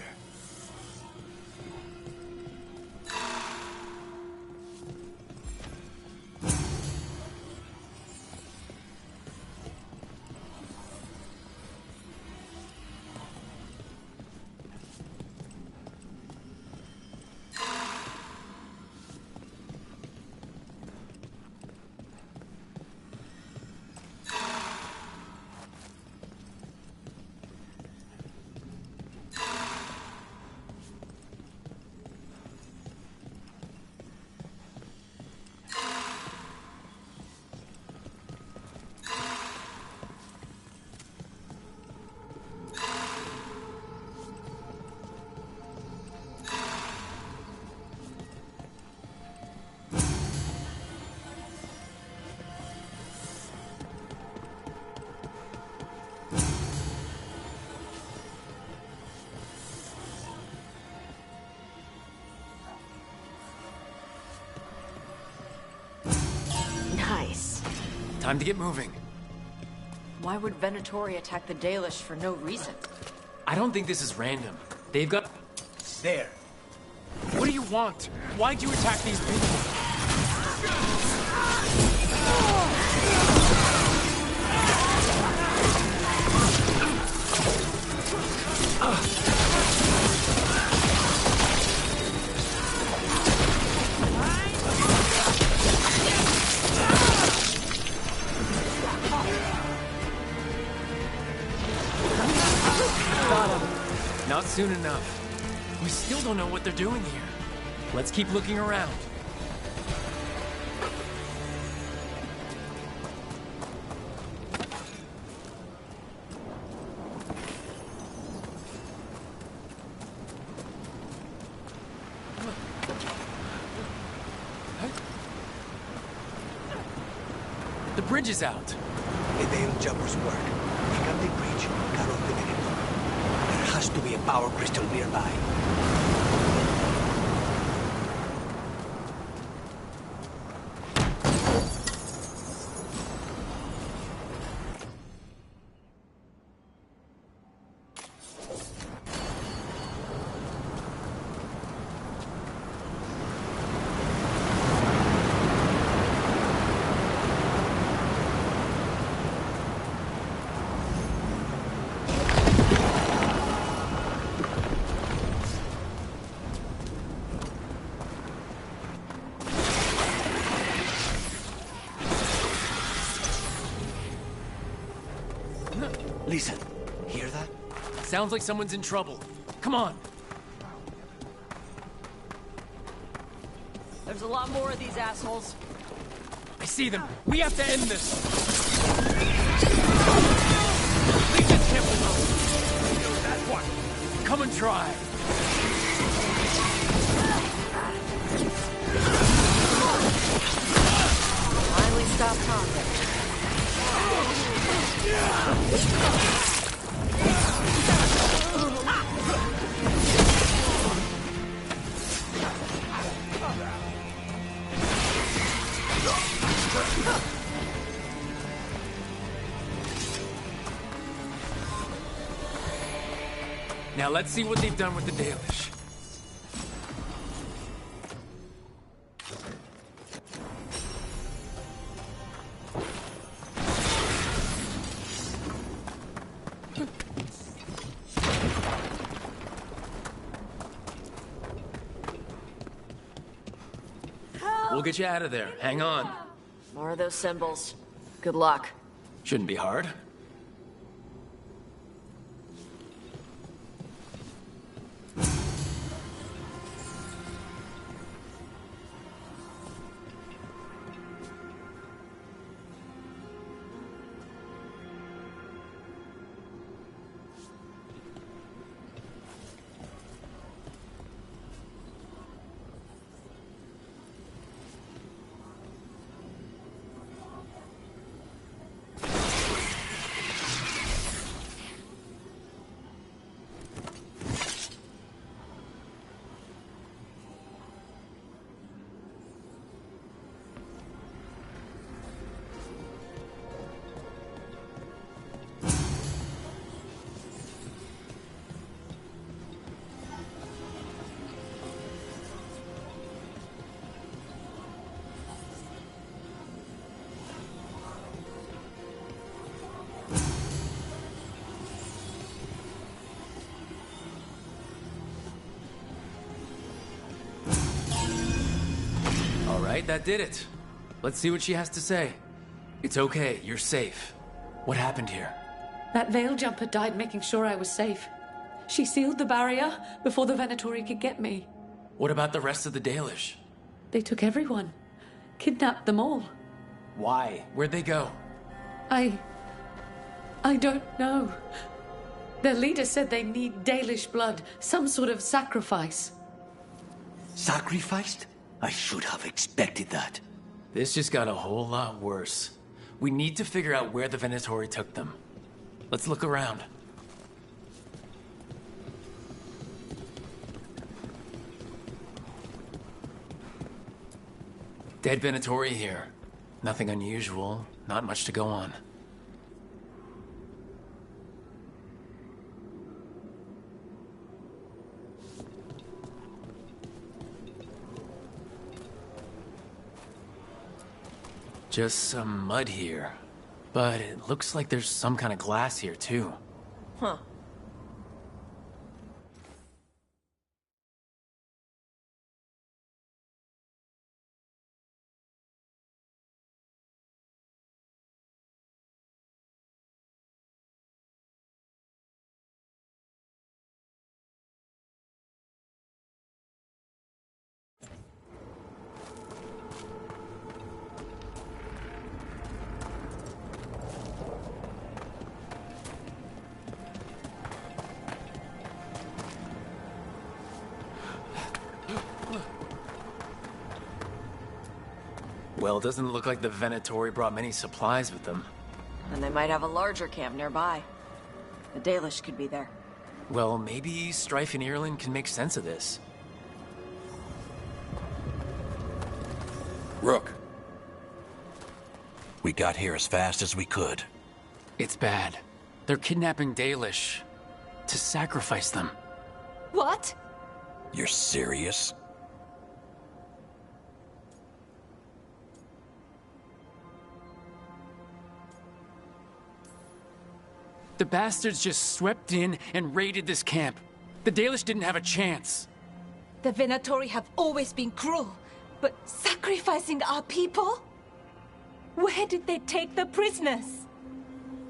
Nice. Time to get moving. Why would Venatori attack the Dalish for no reason? I don't think this is random. They've got... There. What do you want? Why'd you attack these people? Not soon enough. We still don't know what they're doing here. Let's keep looking around. The bridge is out. The Veil Jumpers work. Pick up the bridge, cut off the Venator. There has to be a power crystal nearby. Listen, hear that? Sounds like someone's in trouble. Come on. There's a lot more of these assholes. I see them. We have to end this. Legion's can't alone. That's what. Come and try. Finally stop talking. Now let's see what they've done with the Dalish. We'll get you out of there. Hang on. More of those symbols. Good luck. Shouldn't be hard. right, that did it. Let's see what she has to say. It's okay, you're safe. What happened here? That veil jumper died making sure I was safe. She sealed the barrier before the Venatori could get me. What about the rest of the Dalish? They took everyone. Kidnapped them all. Why? Where'd they go? I don't know. Their leader said they need Dalish blood, some sort of sacrifice. Sacrificed? I should have expected that. This just got a whole lot worse. We need to figure out where the Venatori took them. Let's look around. Dead Venatori here. Nothing unusual, not much to go on. Just some mud here. But it looks like there's some kind of glass here, too. Huh. Well, it doesn't look like the Venatori brought many supplies with them. And they might have a larger camp nearby. The Dalish could be there. Well, maybe Strife and Ireland can make sense of this. Rook. We got here as fast as we could. It's bad. They're kidnapping Dalish to sacrifice them. What? You're serious? The bastards just swept in and raided this camp. The Dalish didn't have a chance. The Venatori have always been cruel, but sacrificing our people? Where did they take the prisoners?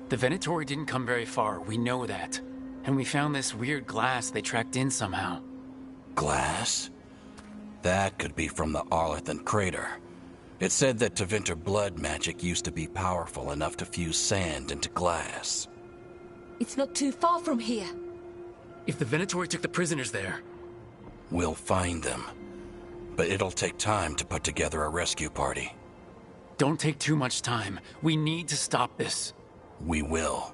The Venatori didn't come very far, we know that. And we found this weird glass they tracked in somehow. Glass? That could be from the Arlethan crater. It said that Tevinter blood magic used to be powerful enough to fuse sand into glass. It's not too far from here. If the Venatori took the prisoners there... We'll find them. But it'll take time to put together a rescue party. Don't take too much time. We need to stop this. We will.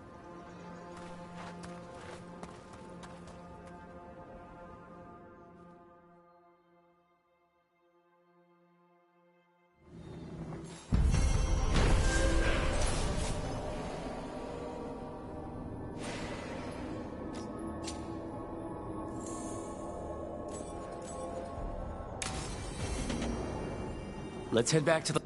Let's head back to the...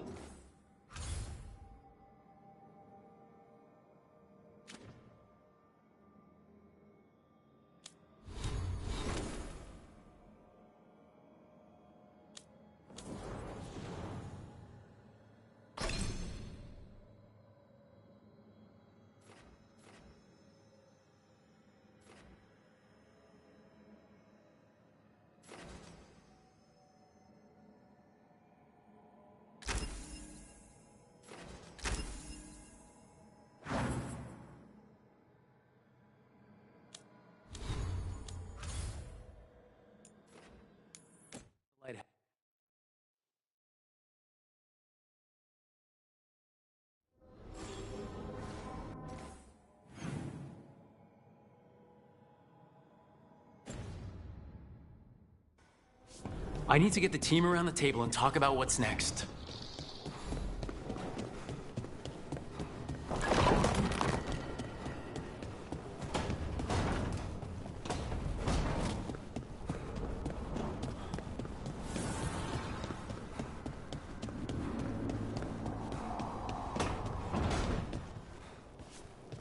I need to get the team around the table and talk about what's next.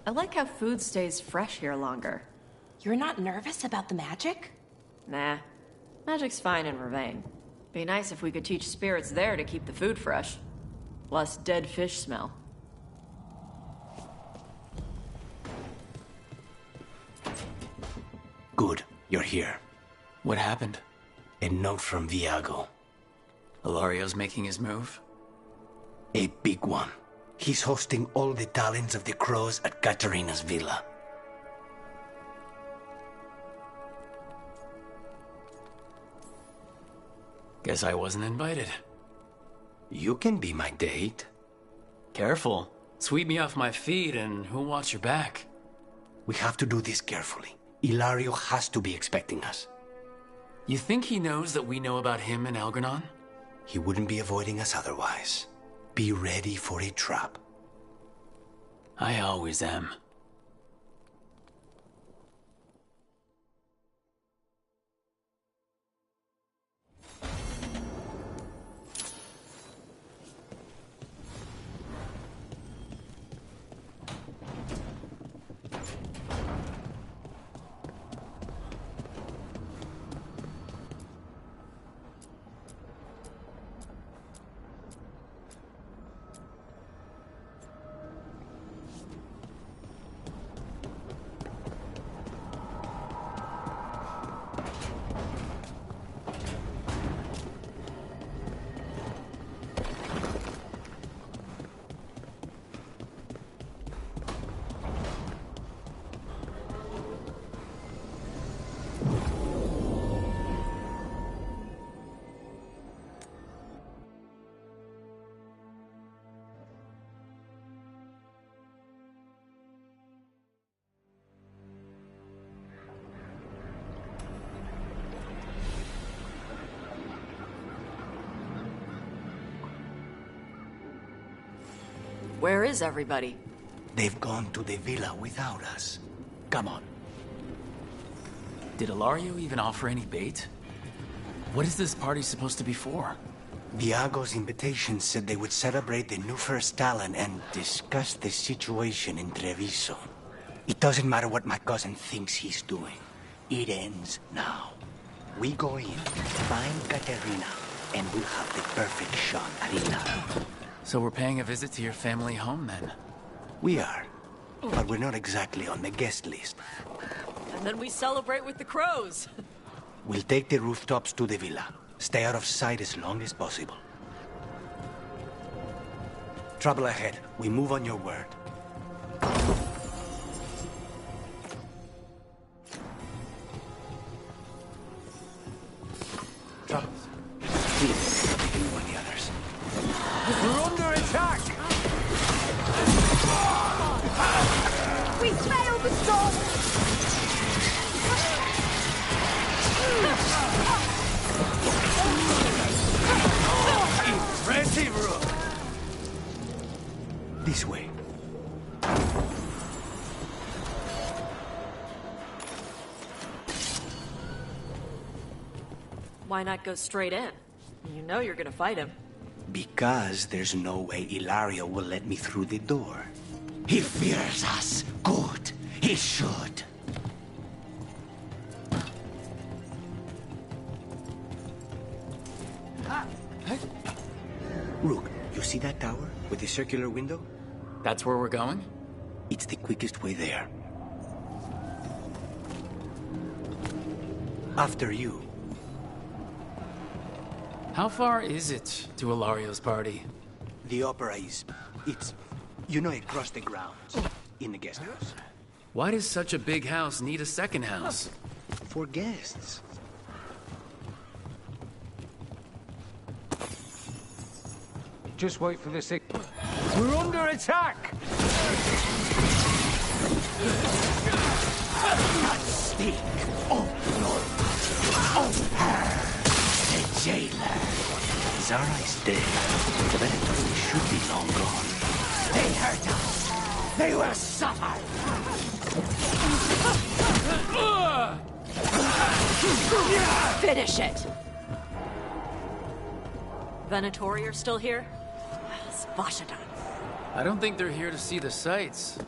I like how food stays fresh here longer. You're not nervous about the magic? Nah. Magic's fine in Ravane. Be nice if we could teach spirits there to keep the food fresh. Less dead fish smell. Good, you're here. What happened? A note from Viago. Ilario's making his move? A big one. He's hosting all the talents of the crows at Katarina's villa. Guess I wasn't invited. You can be my date. Careful. Sweep me off my feet and who'll watch your back? We have to do this carefully. Ilario has to be expecting us. You think he knows that we know about him and Algernon? He wouldn't be avoiding us otherwise. Be ready for a trap. I always am. Where is everybody? They've gone to the villa without us. Come on. Did Ilario even offer any bait? What is this party supposed to be for? Viago's invitation said they would celebrate the new first talent and discuss the situation in Treviso. It doesn't matter what my cousin thinks he's doing. It ends now. We go in, find Katerina, and we'll have the perfect shot at Ilario. So we're paying a visit to your family home, then? We are. But we're not exactly on the guest list. And then we celebrate with the crows. We'll take the rooftops to the villa. Stay out of sight as long as possible. Trouble ahead. We move on your word. Trouble. Please, you and the others. We're under attack! We failed the storm! Impressive, Rook! This way. Why not go straight in? You know you're gonna fight him. Because there's no way Ilario will let me through the door. He fears us. Good. He should. Rook, you see that tower with the circular window? That's where we're going? It's the quickest way there. After you. How far is it to Ilario's party? The opera is... It's... You know, across the grounds. In the guest house. Why does such a big house need a second house? For guests. Just wait for the signal. We're under attack! That stink! Oh, Lord! Oh, her! The jailer! Zara is dead. The Venetori should be long gone. They hurt us! They will suffer! Finish it! Venatori are still here? Svashadan. I don't think they're here to see the sights.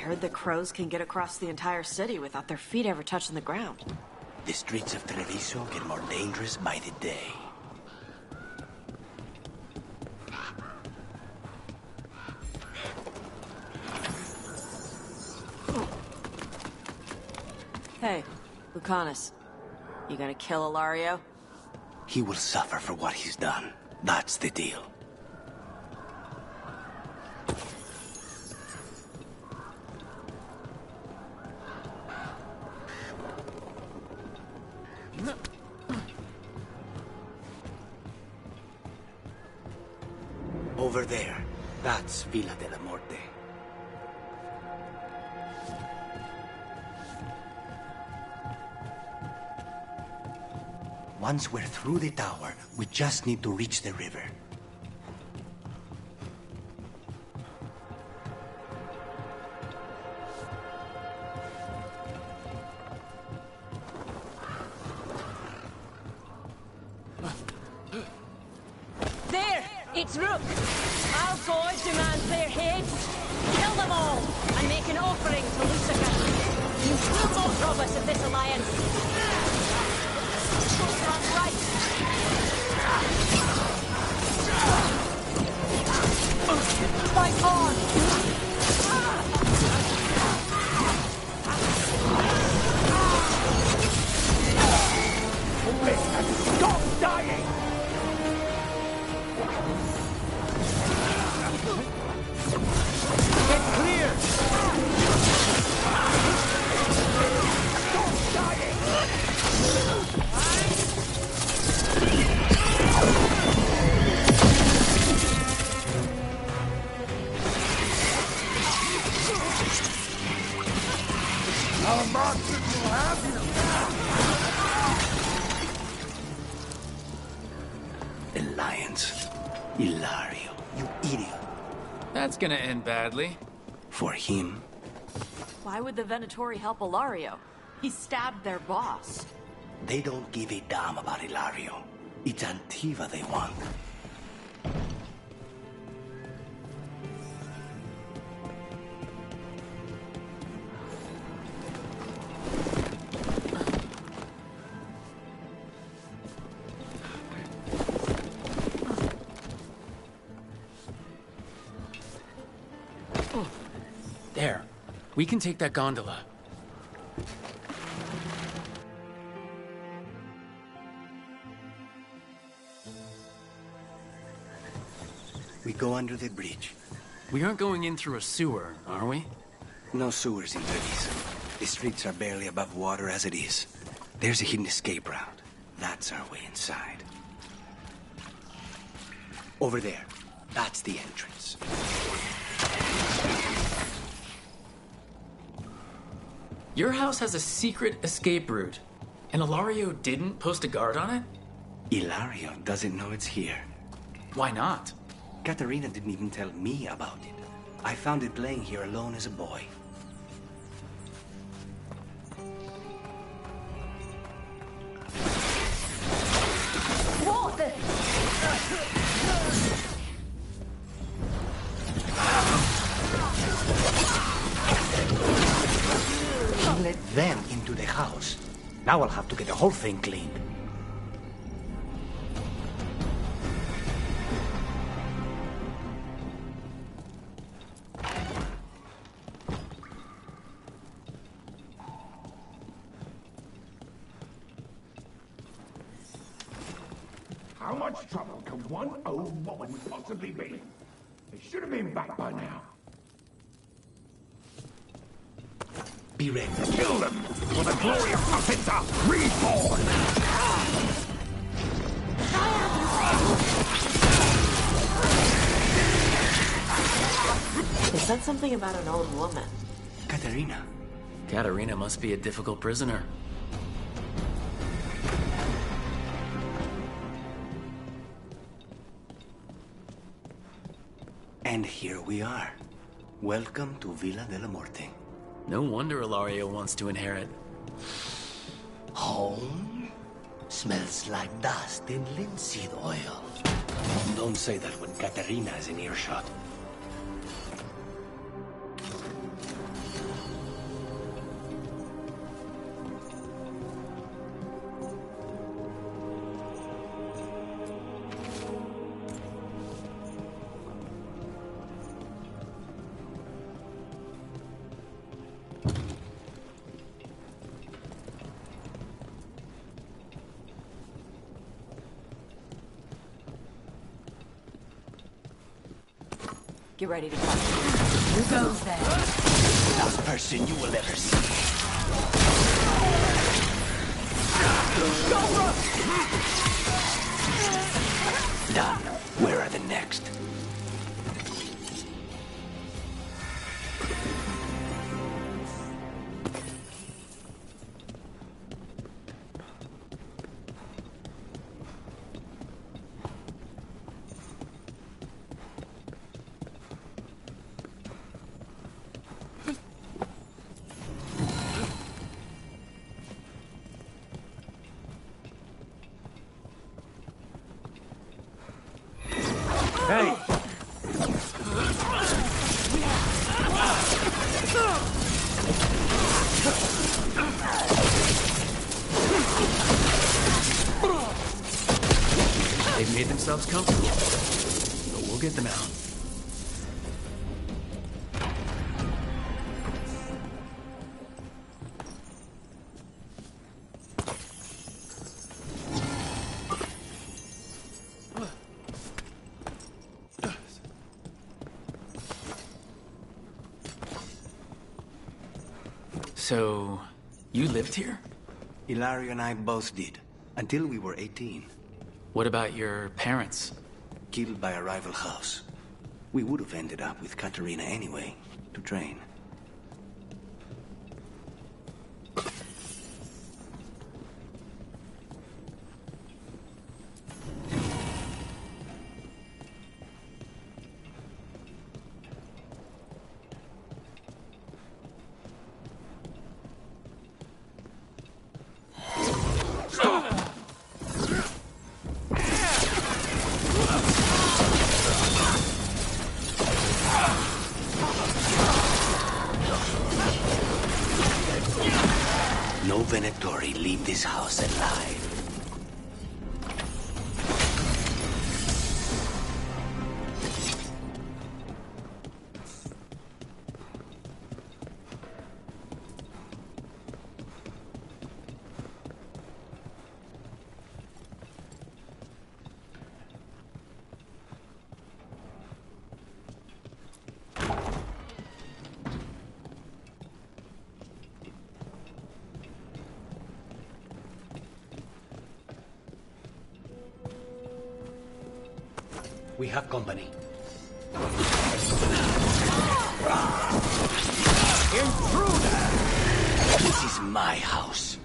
heard the crows can get across the entire city without their feet ever touching the ground. The streets of Treviso get more dangerous by the day. Hey, Lucanus. You gonna kill Ilario? He will suffer for what he's done. That's the deal. Over there, that's Villa de la Morte. Once we're through the tower, we just need to reach the river. There! It's Rook! Our god demands their heads. Kill them all, and make an offering to Lucifer. No more promise of this alliance. Right. Fight on! Stop dying! Get clear! Stop dying! Our monsters will have you! Alliance. Ilario, you idiot. That's gonna end badly. For him, Why would the Venatori help Ilario? He stabbed their boss. they don't give a damn about Ilario. It's Antiva they want. There. We can take that gondola. We go under the bridge. We aren't going in through a sewer, are we? No sewers in Treviso. The streets are barely above water as it is. There's a hidden escape route. That's our way inside. Over there. That's the entrance. Your house has a secret escape route, and Ilario didn't post a guard on it? Ilario doesn't know it's here. Why not? Katerina didn't even tell me about it. I found it playing here alone as a boy. What the? Let them into the house. Now I'll have to get the whole thing cleaned. How much trouble can one old woman possibly be? They should have been back by now. Be ready. Kill them, for the glory of Afinta reborn! They said something about an old woman. Katerina. Katerina must be a difficult prisoner. And here we are. Welcome to Villa de la Morte. No wonder Ilario wants to inherit. Home? Smells like dust and linseed oil. Don't say that when Katerina is in earshot. Get ready to fight. Who goes there? Last person you will ever see. Done. Where are the next? Hey! They've made themselves comfortable, but we'll get them out. So, you lived here? Ilario and I both did, until we were 18. What about your parents? Killed by a rival house. We would have ended up with Katerina anyway, to train. No Venatori leave this house alive. We have company. Intruder! This is my house.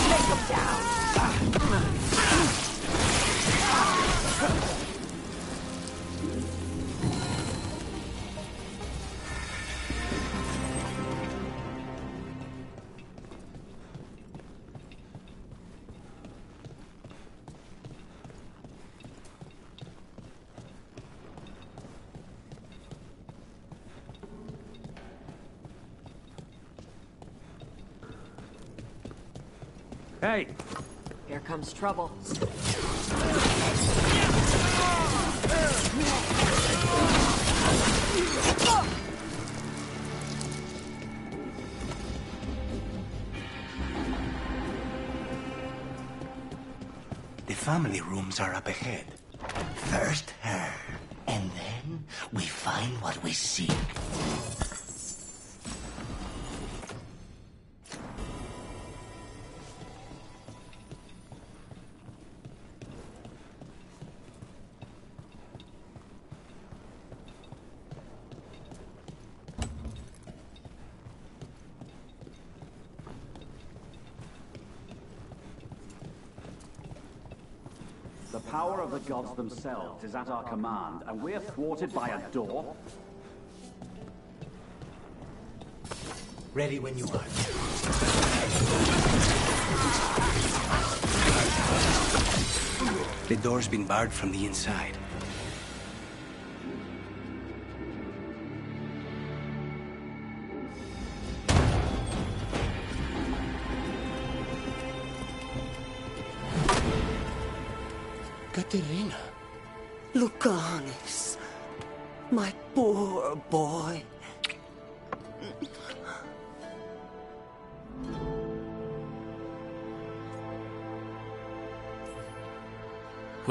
Take him down. Hey! Here comes trouble. The family rooms are up ahead. First her, and then we find what we seek. The power of the gods themselves is at our command, and we're thwarted by a door? Ready when you are. The door's been barred from the inside. Katerina. Lucanis. My poor boy.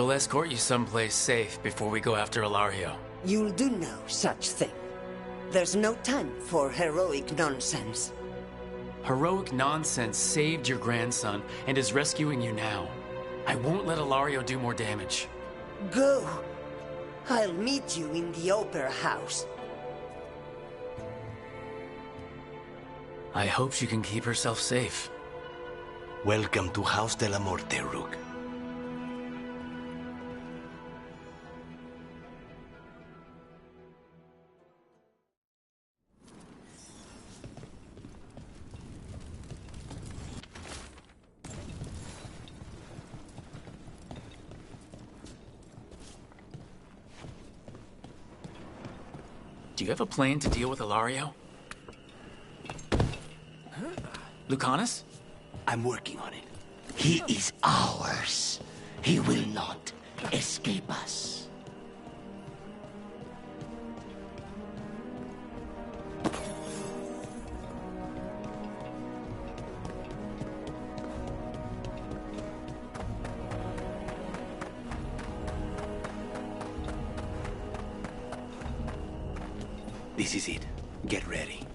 We'll escort you someplace safe before we go after Ilario. You'll do no such thing. There's no time for heroic nonsense. Heroic nonsense saved your grandson and is rescuing you now. I won't let Ilario do more damage. Go! I'll meet you in the Opera House. I hope she can keep herself safe. Welcome to House de la Muerte, Rook. Do you have a plan to deal with Ilario? Lucanus? I'm working on it. He is ours. He will not escape us. This is it. Get ready.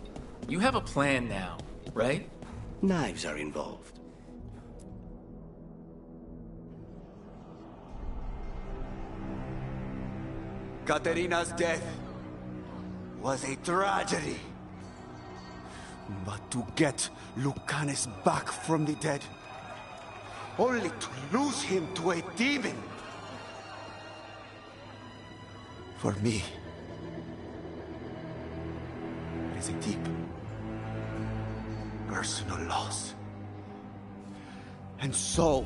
You have a plan now, right? Knives are involved. Katerina's death was a tragedy. But to get Lucanus back from the dead, only to lose him to a demon. For me, it is a deep, personal loss. And so,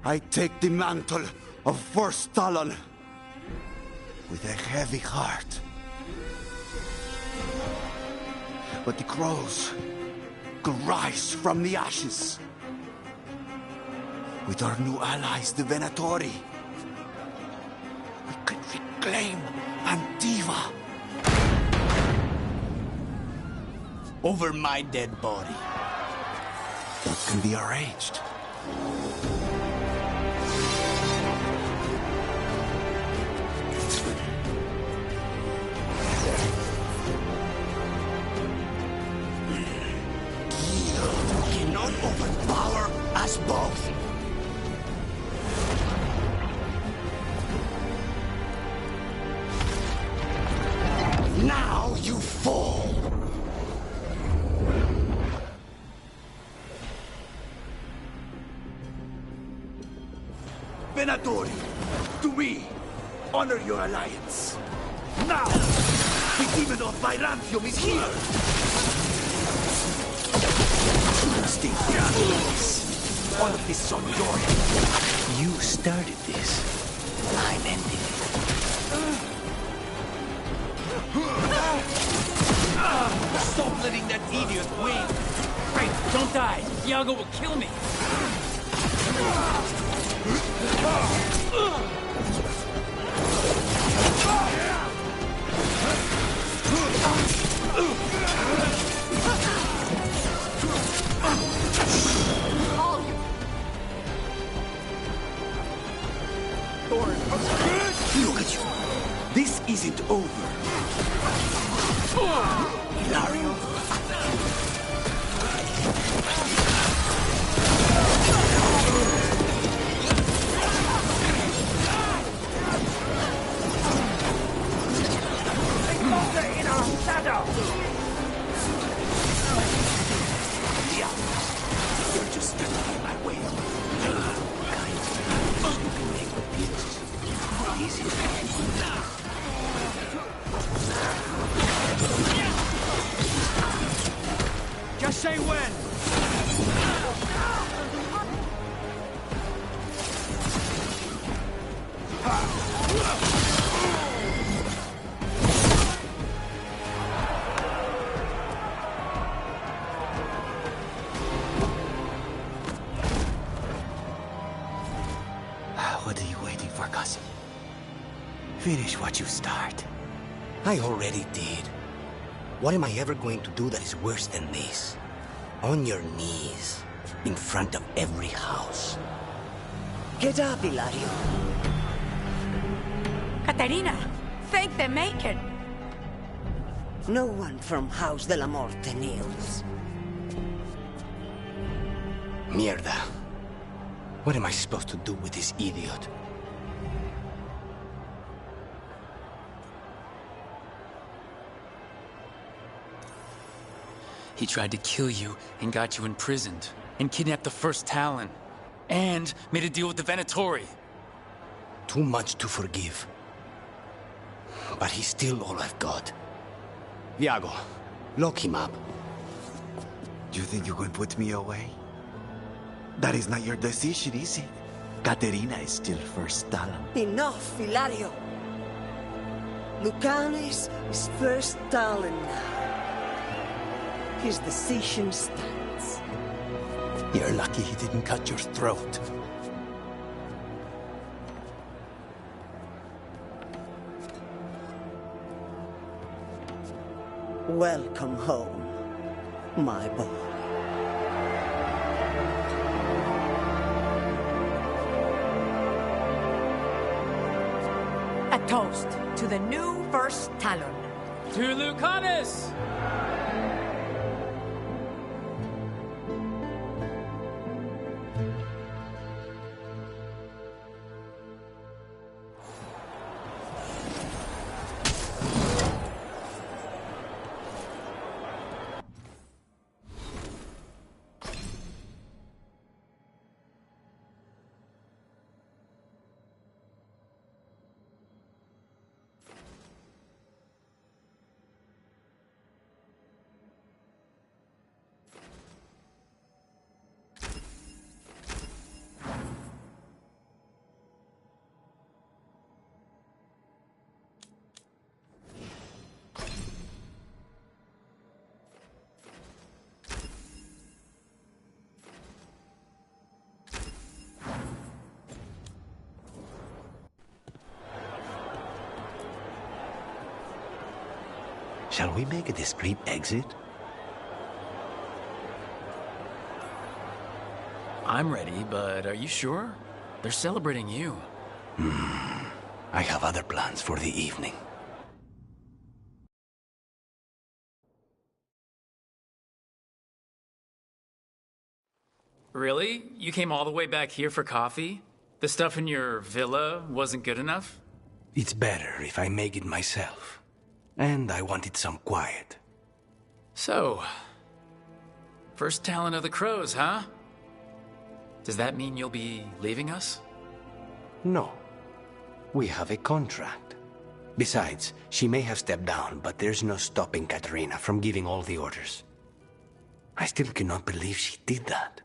I take the mantle of First Talon with a heavy heart. But the crows could rise from the ashes. With our new allies, the Venatori, we could reclaim Antiva. Over my dead body. That can be arranged. Cannot overpower us both. Now you fall. Venatori, to me, honor your alliance. Now, the demon of Byzantium is here. Stay furious. All of this is on your head. You started this. I'm ending it. Stop letting that idiot win! Wait, don't die! Iago will kill me! Look at you. This isn't over. Ilario. In our shadow. Yeah. You're just standing in my way. You can make the deals easier. Just say when. What are you waiting for, cousin? Finish what you start. I already did. What am I ever going to do that is worse than this? On your knees, in front of every house. Get up, Hilario. Caterina, thank the Maker. No one from House de la Morte kneels. Mierda. What am I supposed to do with this idiot? He tried to kill you and got you imprisoned, and kidnapped the first Talon, and made a deal with the Venatori. Too much to forgive. But he's still all I've got. Iago, lock him up. You think you can put me away? That is not your decision, is it? Caterina is still first Talon. Enough, Hilario. Lucanes is first Talon now. His decision stands. You're lucky he didn't cut your throat. Welcome home, my boy. A toast to the new first Talon. To Lucanus! Shall we make a discreet exit? I'm ready, but are you sure? They're celebrating you. I have other plans for the evening. Really? You came all the way back here for coffee? The stuff in your villa wasn't good enough? It's better if I make it myself. And I wanted some quiet. So, first Talon of the Crows, huh? Does that mean you'll be leaving us? No. We have a contract. Besides, she may have stepped down, but there's no stopping Caterina from giving all the orders. I still cannot believe she did that.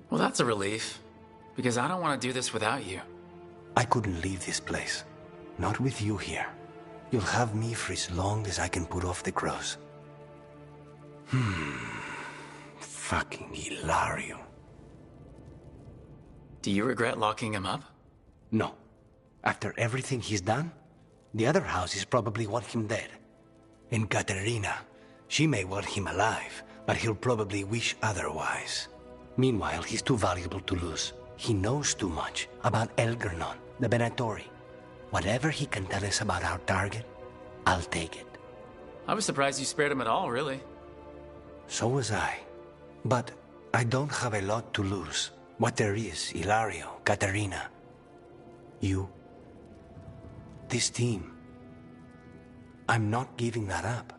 Well, that's a relief, because I don't want to do this without you. I couldn't leave this place. Not with you here. You'll have me for as long as I can put off the crows. Fucking Hilario. Do you regret locking him up? No. After everything he's done, the other houses probably want him dead. And Caterina, she may want him alive, but he'll probably wish otherwise. Meanwhile, he's too valuable to lose. He knows too much about Elgernon, the Venatori. Whatever he can tell us about our target, I'll take it. I was surprised you spared him at all, really. So was I. But I don't have a lot to lose. What there is, Hilario, Caterina, you, this team. I'm not giving that up.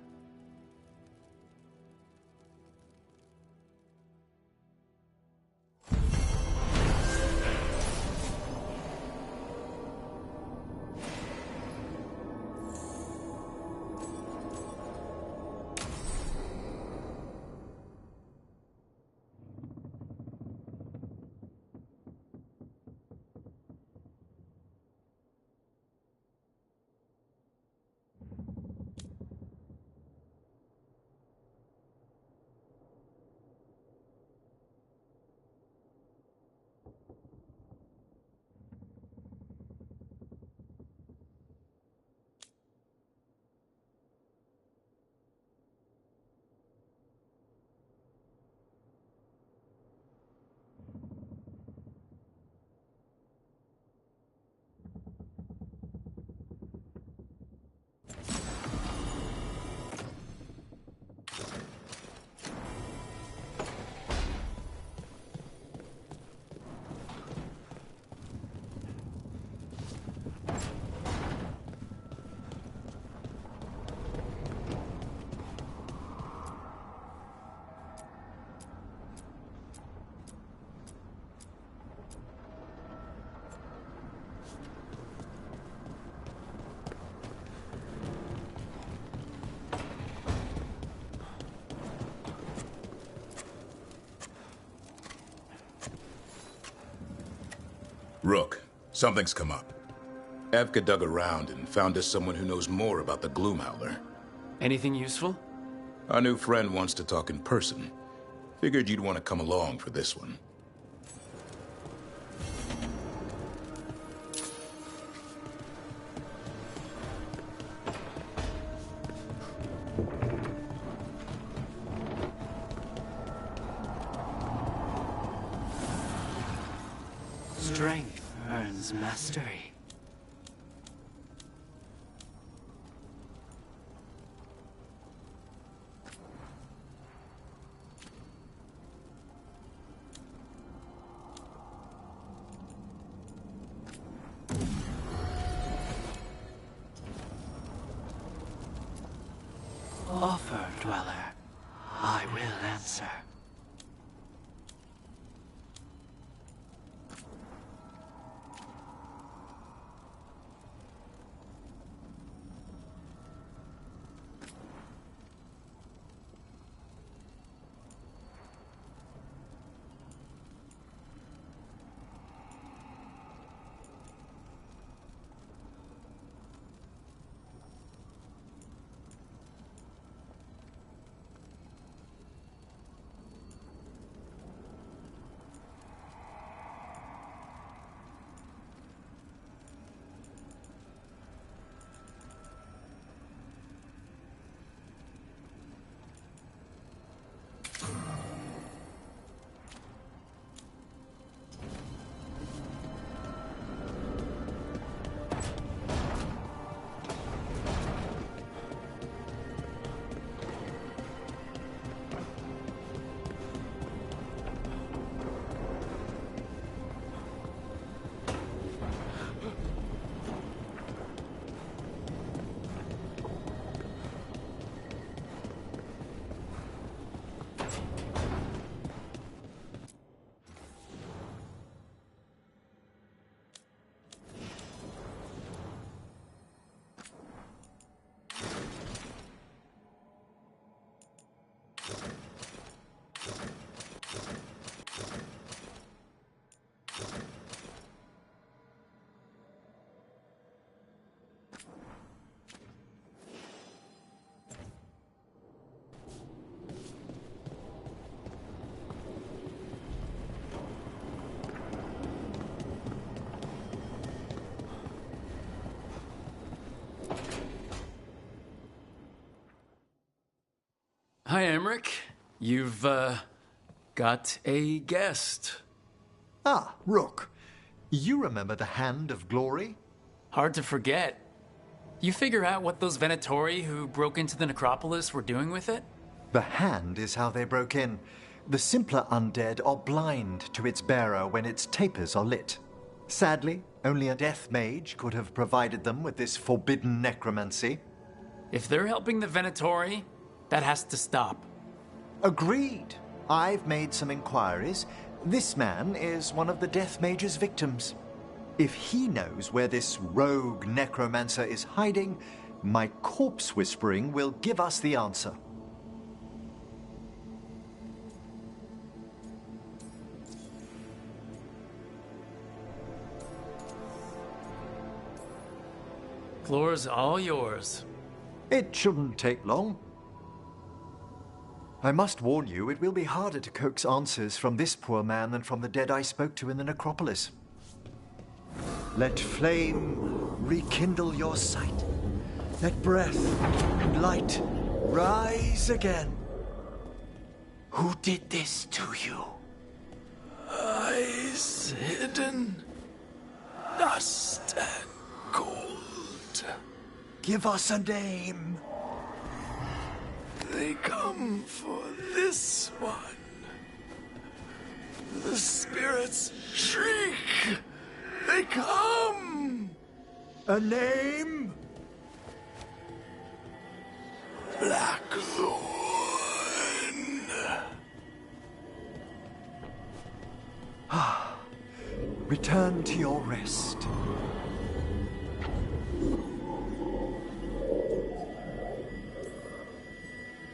Rook, something's come up. Evka dug around and found us someone who knows more about the Gloomhowler. Anything useful? Our new friend wants to talk in person. Figured you'd want to come along for this one. Strength earns mastery. Offer, Dweller. I will answer. Hi, Emmerich. You've, got a guest. Ah, Rook. You remember the Hand of Glory? Hard to forget. You figure out what those Venatori who broke into the necropolis were doing with it? The hand is how they broke in. The simpler undead are blind to its bearer when its tapers are lit. Sadly, only a death mage could have provided them with this forbidden necromancy. If they're helping the Venatori, that has to stop. Agreed. I've made some inquiries. This man is one of the death mage's victims. If he knows where this rogue necromancer is hiding, my corpse whispering will give us the answer. Floor's all yours. It shouldn't take long. I must warn you, it will be harder to coax answers from this poor man than from the dead I spoke to in the necropolis. Let flame rekindle your sight. Let breath and light rise again. Who did this to you? Eyes hidden, dust and gold. Give us a name. They come for this one. The spirits shriek. They come. A name? Blackthorn. Return to your rest.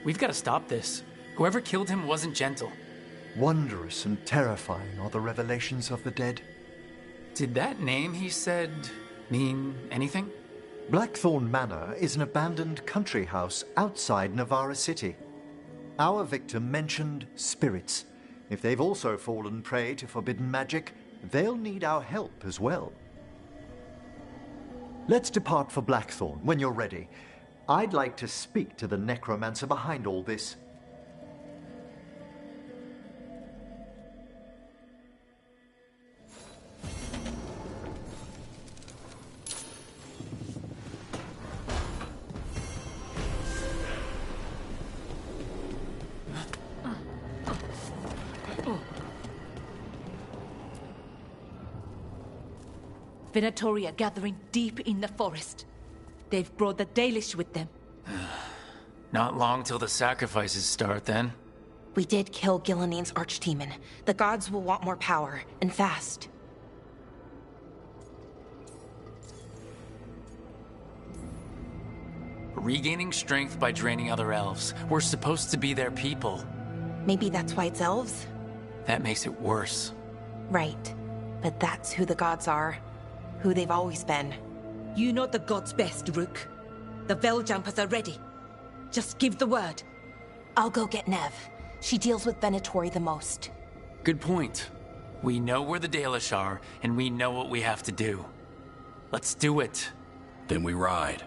We've got to stop this. Whoever killed him wasn't gentle. Wondrous and terrifying are the revelations of the dead. Did that name he said mean anything? Blackthorn Manor is an abandoned country house outside Navarra City. Our victim mentioned spirits. If they've also fallen prey to forbidden magic, they'll need our help as well. Let's depart for Blackthorn when you're ready. I'd like to speak to the necromancer behind all this. Venatori are gathering deep in the forest. They've brought the Dalish with them. Not long till the sacrifices start, then. We did kill Gilanine's archdemon. The gods will want more power, and fast. Regaining strength by draining other elves. We're supposed to be their people. Maybe that's why it's elves? That makes it worse. Right. But that's who the gods are. Who they've always been. You know the gods best, Rook. The Veiljumpers are ready. Just give the word. I'll go get Nev. She deals with Venatori the most. Good point. We know where the Dalish are, and we know what we have to do. Let's do it. Then we ride,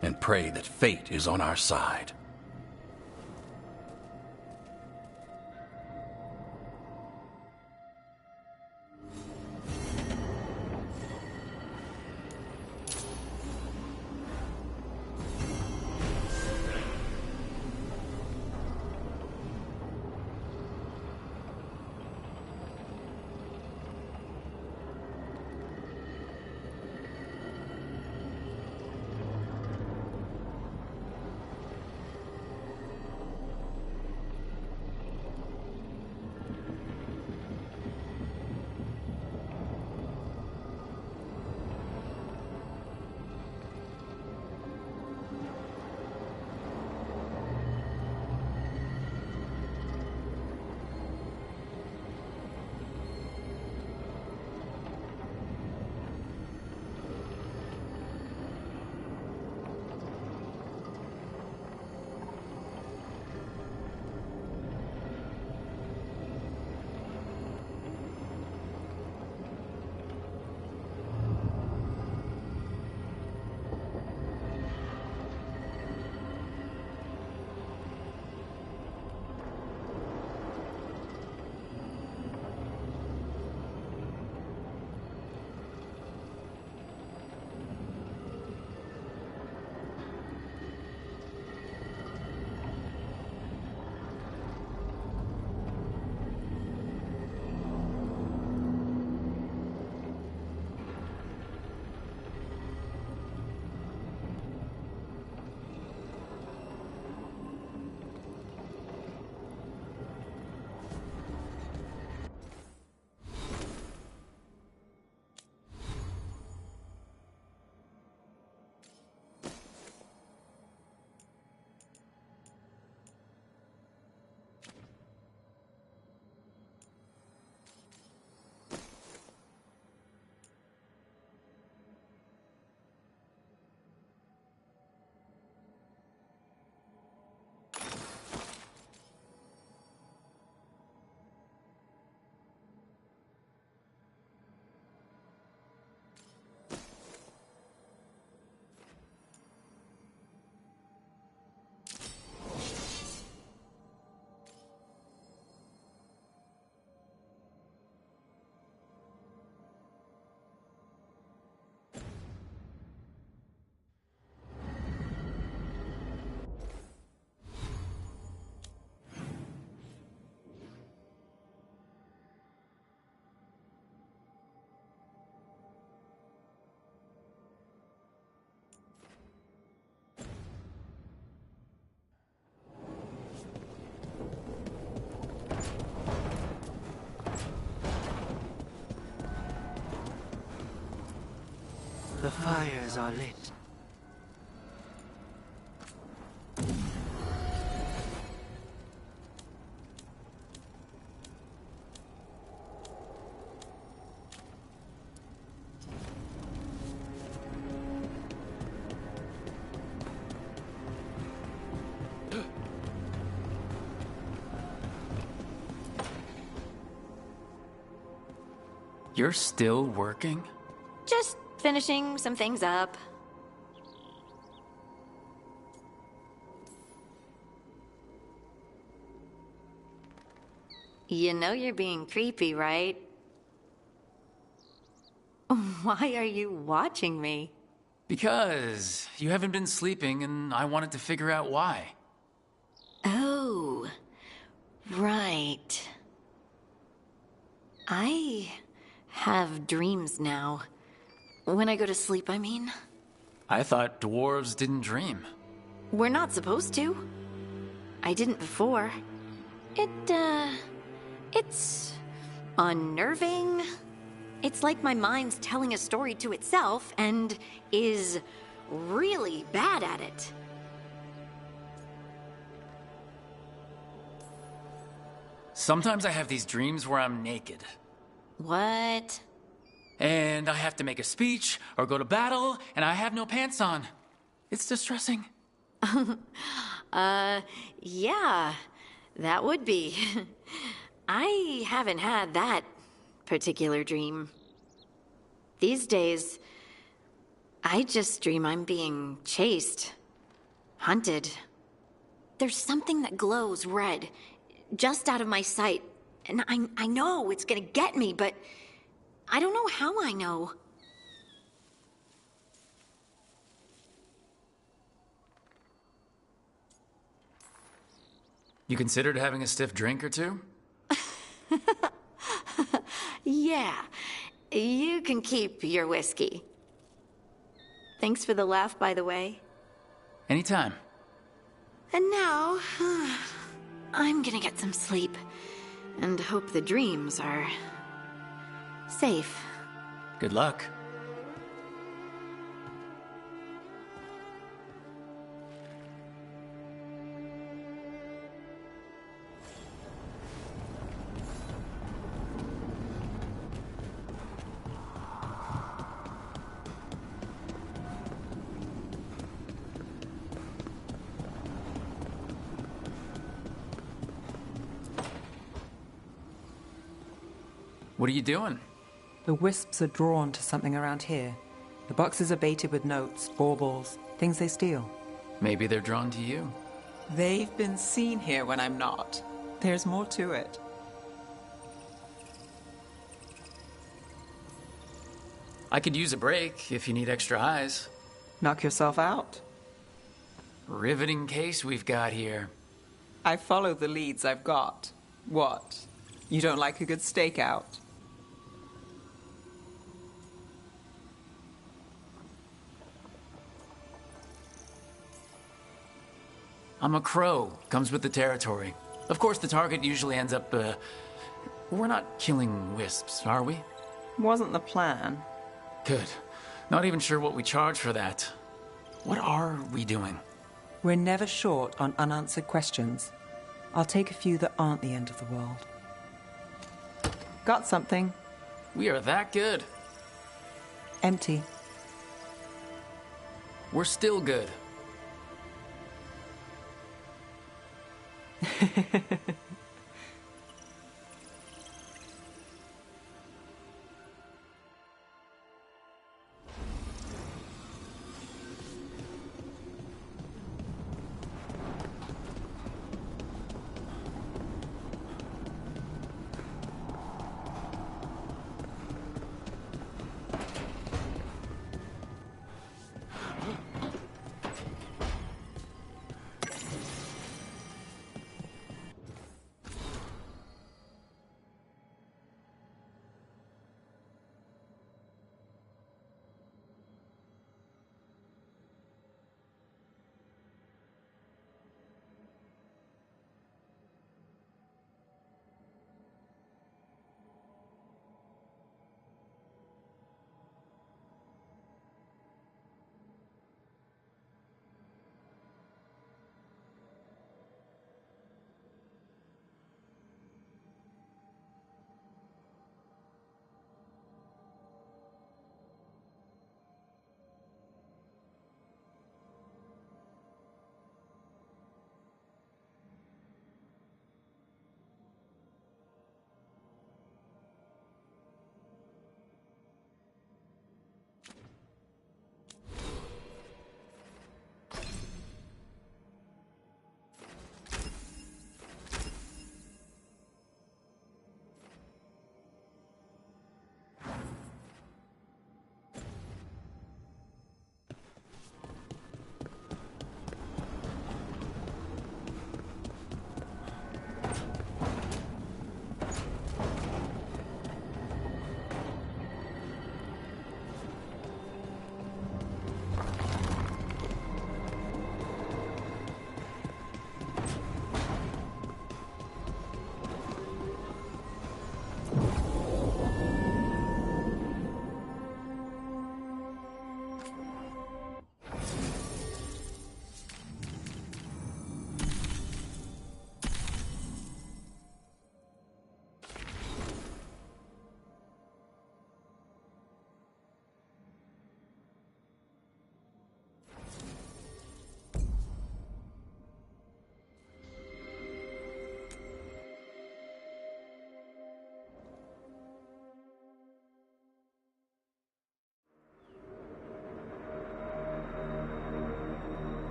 and pray that fate is on our side. The fires are lit. You're still working? Just finishing some things up. You know you're being creepy, right? Why are you watching me? Because you haven't been sleeping and I wanted to figure out why. Oh, right. I have dreams now. When I go to sleep, I mean. I thought dwarves didn't dream. We're not supposed to. I didn't before. It's unnerving. It's like my mind's telling a story to itself and is really bad at it. Sometimes I have these dreams where I'm naked. What? And I have to make a speech or go to battle, and I have no pants on. It's distressing. Yeah, that would be. I haven't had that particular dream. These days, I just dream I'm being chased, hunted. There's something that glows red, just out of my sight, and I know it's gonna get me, but I don't know how I know. You considered having a stiff drink or two? Yeah, you can keep your whiskey. Thanks for the laugh, by the way. Anytime. And now, I'm gonna get some sleep and hope the dreams are safe. Good luck. What are you doing? The wisps are drawn to something around here. The boxes are baited with notes, baubles, things they steal. Maybe they're drawn to you. They've been seen here when I'm not. There's more to it. I could use a break if you need extra eyes. Knock yourself out. Riveting case we've got here. I follow the leads I've got. What? You don't like a good stakeout? I'm a crow. Comes with the territory. Of course, the target usually ends up, We're not killing wisps, are we? Wasn't the plan. Good. Not even sure what we charge for that. What are we doing? We're never short on unanswered questions. I'll take a few that aren't the end of the world. Got something? We are that good. Empty. We're still good.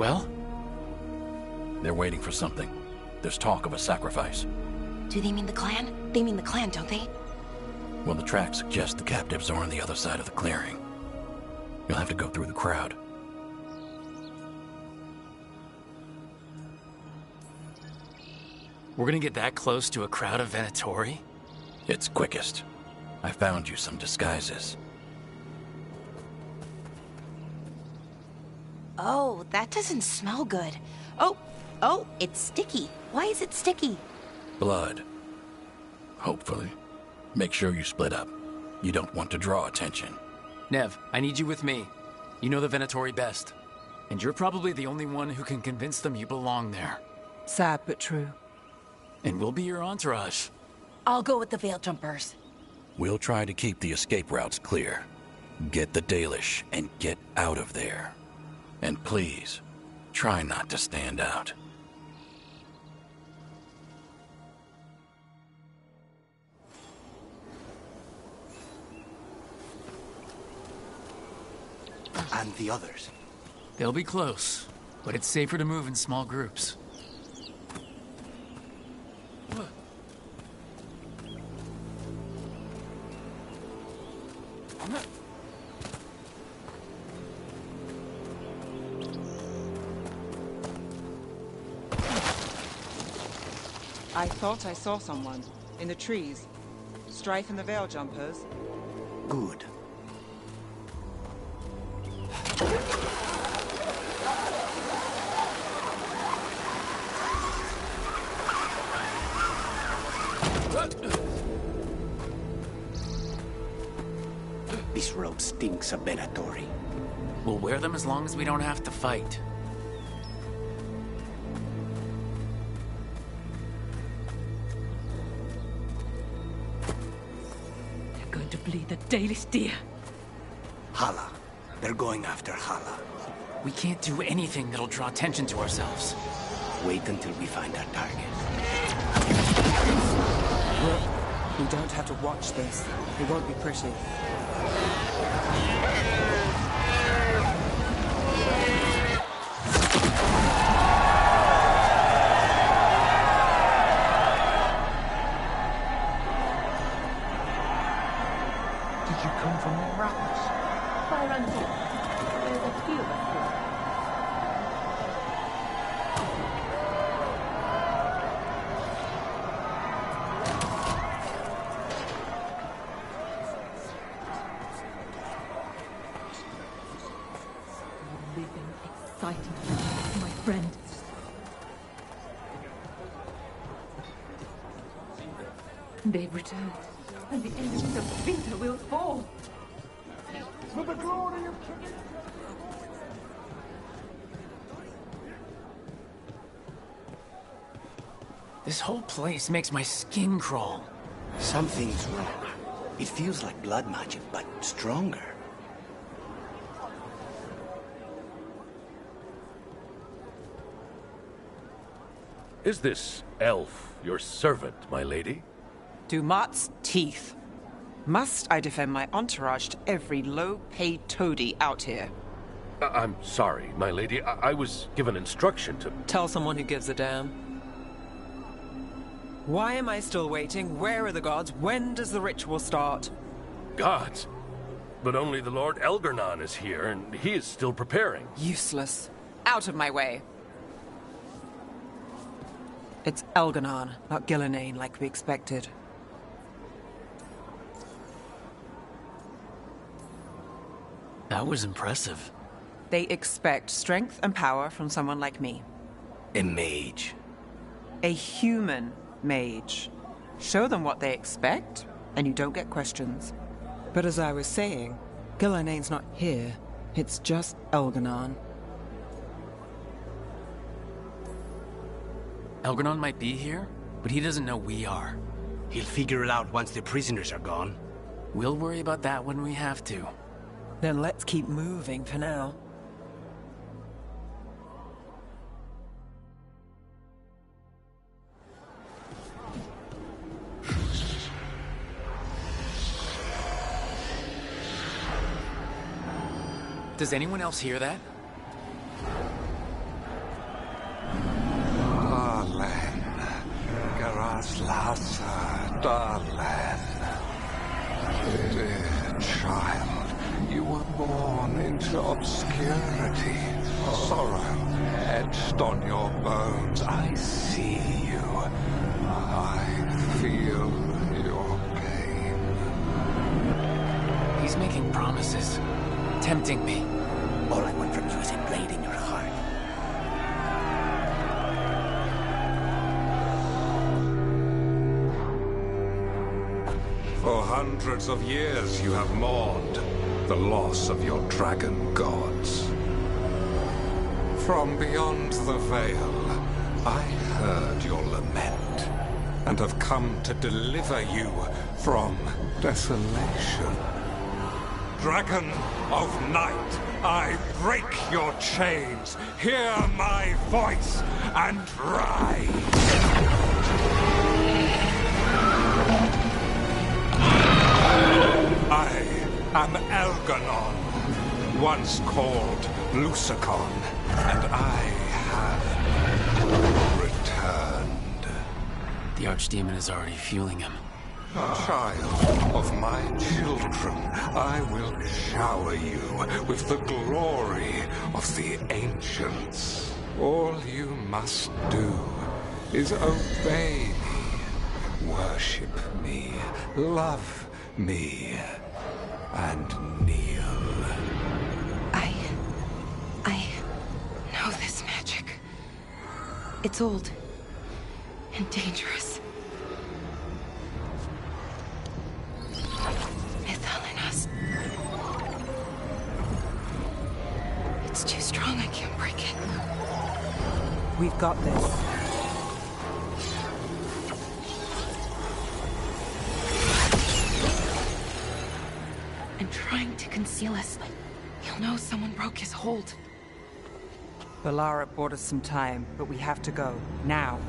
Well? They're waiting for something. There's talk of a sacrifice. Do they mean the clan? They mean the clan, don't they? Well, the tracks suggest the captives are on the other side of the clearing. You'll have to go through the crowd. We're gonna get that close to a crowd of Venatori? It's quickest. I found you some disguises. Oh, that doesn't smell good. Oh, it's sticky. Why is it sticky? Blood. Hopefully. Make sure you split up. You don't want to draw attention. Nev, I need you with me. You know the Venatori best. And you're probably the only one who can convince them you belong there. Sad but true. And we'll be your entourage. I'll go with the Veil Jumpers. We'll try to keep the escape routes clear. Get the Dalish and get out of there. And please, try not to stand out. And the others? They'll be close, but it's safer to move in small groups. I thought I saw someone. In the trees. Strife and the Veil Jumpers. Good. This robe stinks of Venatori. We'll wear them as long as we don't have to fight. They're going to bleed the Dalish deer. Hala. They're going after Hala. We can't do anything that'll draw attention to ourselves. Wait until we find our target. We don't have to watch this. It won't be pretty. Did you come from the rapids? Fire and water. There's a few of us here. Exciting, my friend. They've returned, and the enemies of winter will fall. For the glory of This whole place makes my skin crawl. Something's wrong. It feels like blood magic, but stronger. Is this elf your servant, my lady? Dumat's teeth. Must I defend my entourage to every low-paid toady out here? I'm sorry, my lady. I was given instruction to... Tell someone who gives a damn. Why am I still waiting? Where are the gods? When does the ritual start? Gods? But only the Lord Elgarnon is here, and he is still preparing. Useless. Out of my way. It's Elgarnon, not Gillenane, like we expected. That was impressive. They expect strength and power from someone like me. A mage. A human mage. Show them what they expect, and you don't get questions. But as I was saying, Gillenane's not here. It's just Elgarnon. Elgarnon might be here, but he doesn't know we are. He'll figure it out once the prisoners are gone. We'll worry about that when we have to. Then let's keep moving for now. Does anyone else hear that? Asa Darlan. Dear child, you were born into obscurity. Sorrow etched on your bones. I see you. I feel your pain. He's making promises, tempting me. All I want from you is a blade in your heart. For hundreds of years you have mourned the loss of your dragon gods. From beyond the veil, I heard your lament, and have come to deliver you from desolation. Dragon of night, I break your chains. Hear my voice and rise. I am Elganon, once called Lucicon, and I have returned. The Archdemon is already fueling him. Child of my children, I will shower you with the glory of the ancients. All you must do is obey me, worship me, love me, and kneel. I know this magic. It's old and dangerous. Mythalinas. It's too strong, I can't break it. We've got this. And trying to conceal us. He'll know someone broke his hold. Balara bought us some time, but we have to go. Now.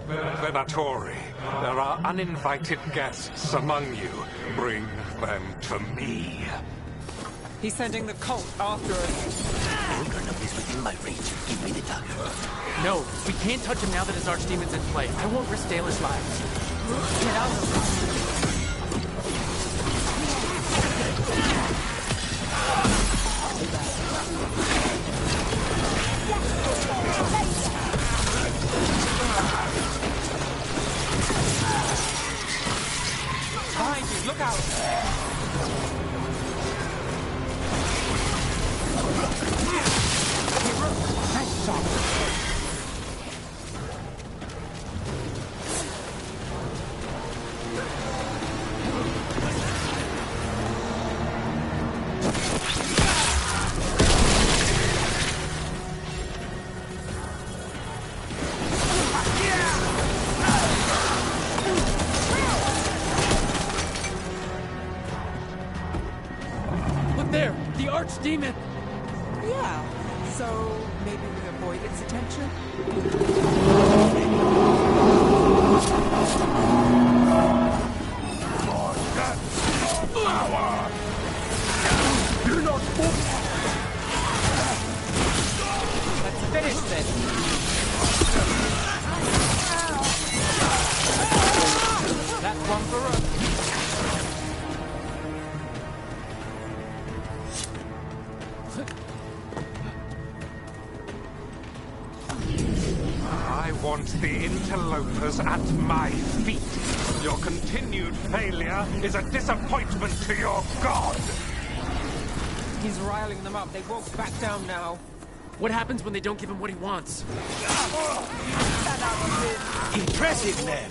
Venatori, there are uninvited guests among you. Bring them to me. He's sending the cult after us. Ulgarnum is within my reach. Give me the dagger. No, we can't touch him now that his Archdemon's in play. I won't risk Dalish lives. Get out of Behind you, look out! Nice shot. Look there! The Archdemon! Yeah, so maybe we avoid its attention? You're not Let's finish this! That's one for us. I want the interlopers at my feet. Your continued failure is a disappointment to your god. He's riling them up. They won't back down now. What happens when they don't give him what he wants? Impressive, man.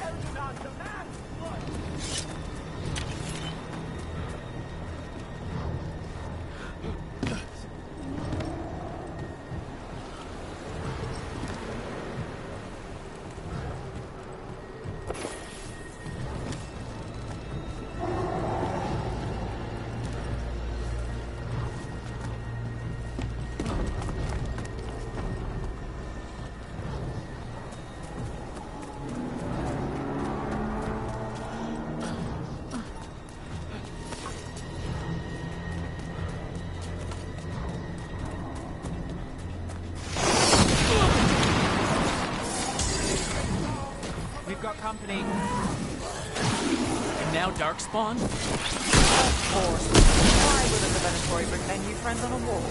company. And now Darkspawn? Of course. Why wouldn't the Venatori bring their new friends on a walk?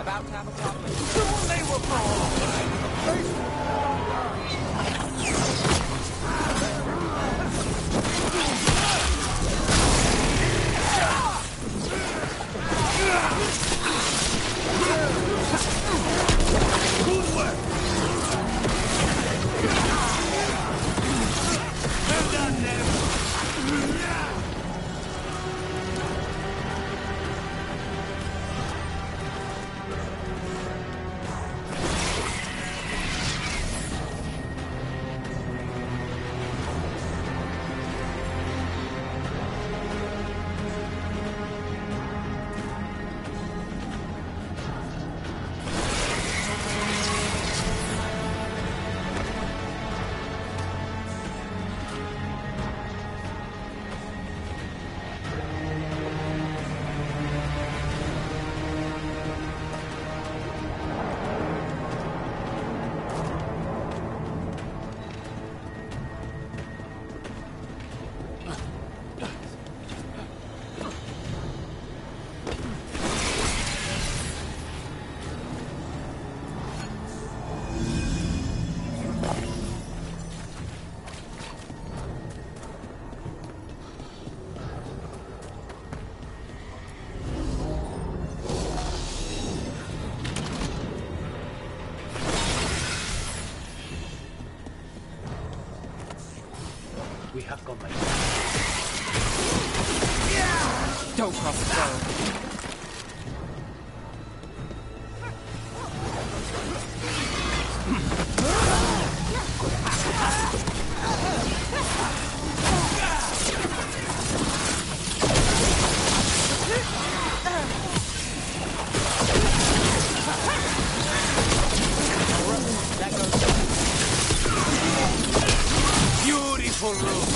About to have a problem. They were good work. Well done, Nev. We have gone late. Don't cross the road. Beautiful room.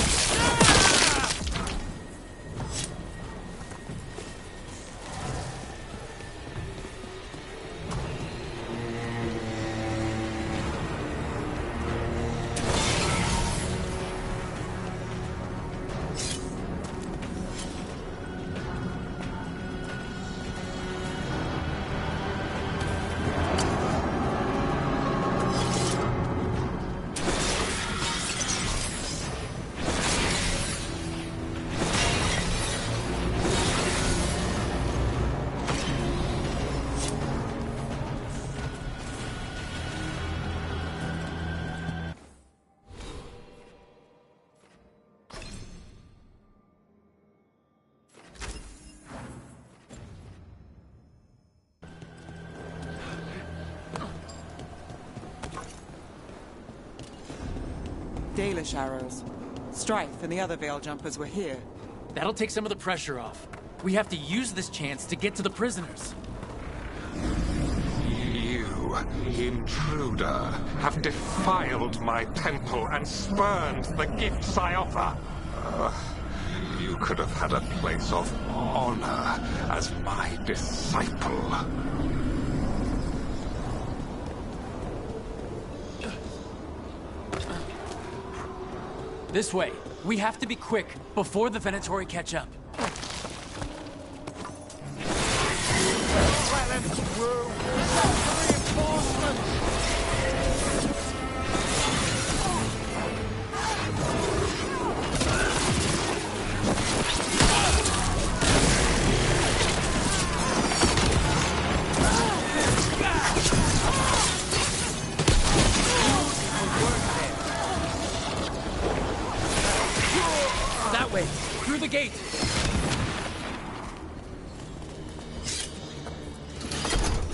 Dalish arrows. Strife and the other Veil Jumpers were here. That'll take some of the pressure off. We have to use this chance to get to the prisoners. You, intruder, have defiled my temple and spurned the gifts I offer. You could have had a place of honor as my disciple. This way. We have to be quick before the Venatori catch up. That way, through the gate.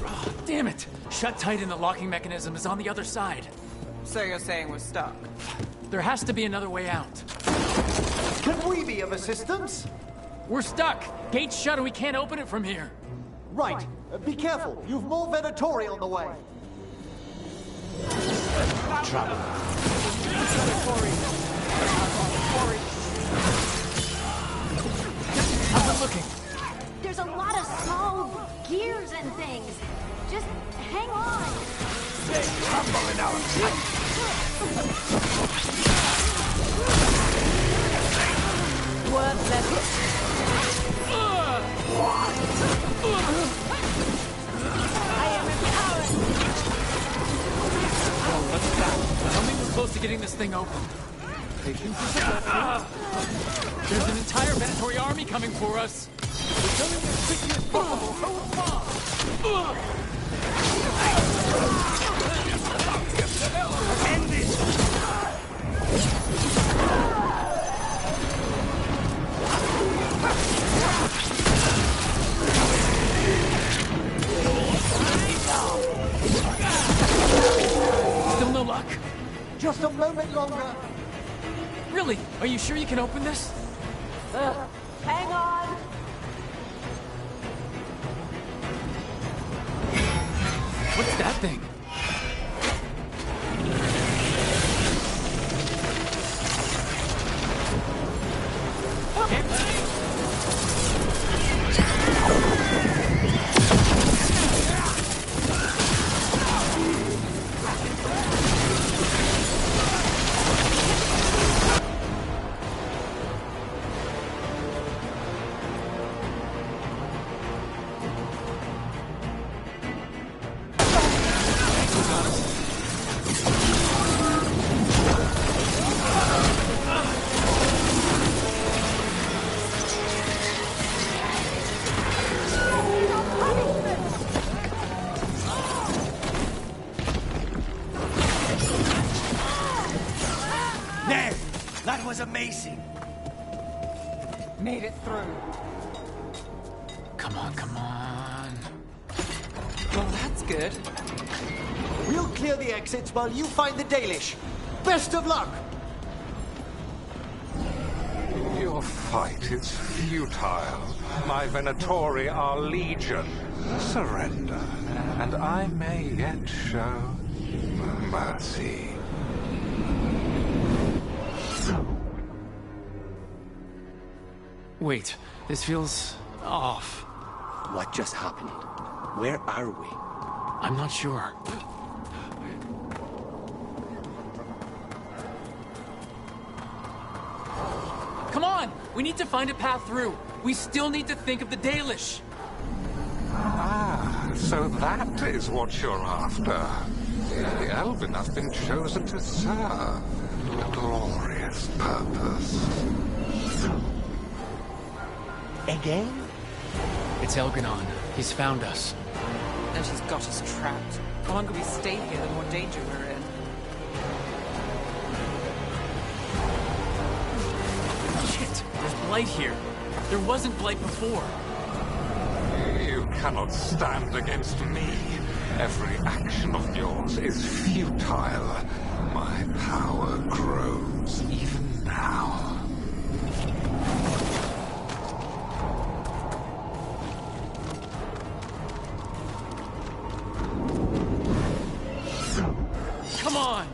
Oh, damn it! Shut tight and the locking mechanism is on the other side. So you're saying we're stuck? There has to be another way out. Can we be of assistance? We're stuck. Gate's shut and we can't open it from here. Right. Be careful. You've more Venatori on the way. Trouble. How's it looking? There's a lot of small gears and things. Just hang on. Crumbling our Oh, let's go. Tell me we're close to getting this thing open. There's an entire Venatori army coming for us. We're going as quickly as possible. Hold on. End this! Still no luck? Just a moment longer. Really? Are you sure you can open this? Hang on. What's that thing? That was amazing. Made it through. Come on, come on. Well, that's good. We'll clear the exits while you find the Dalish. Best of luck! Your fight is futile. My Venatori are legion. Surrender, and I may yet show mercy. Wait, this feels off. What just happened? Where are we? I'm not sure. Come on! We need to find a path through. We still need to think of the Dalish. Ah, so that is what you're after. The Elven has been chosen to serve a glorious purpose. Again? It's Elganon. He's found us. And she's got us trapped. The longer we stay here, the more danger we're in. Shit! There's blight here. There wasn't blight before. You cannot stand against me. Every action of yours is futile. My power grows even now. Come on!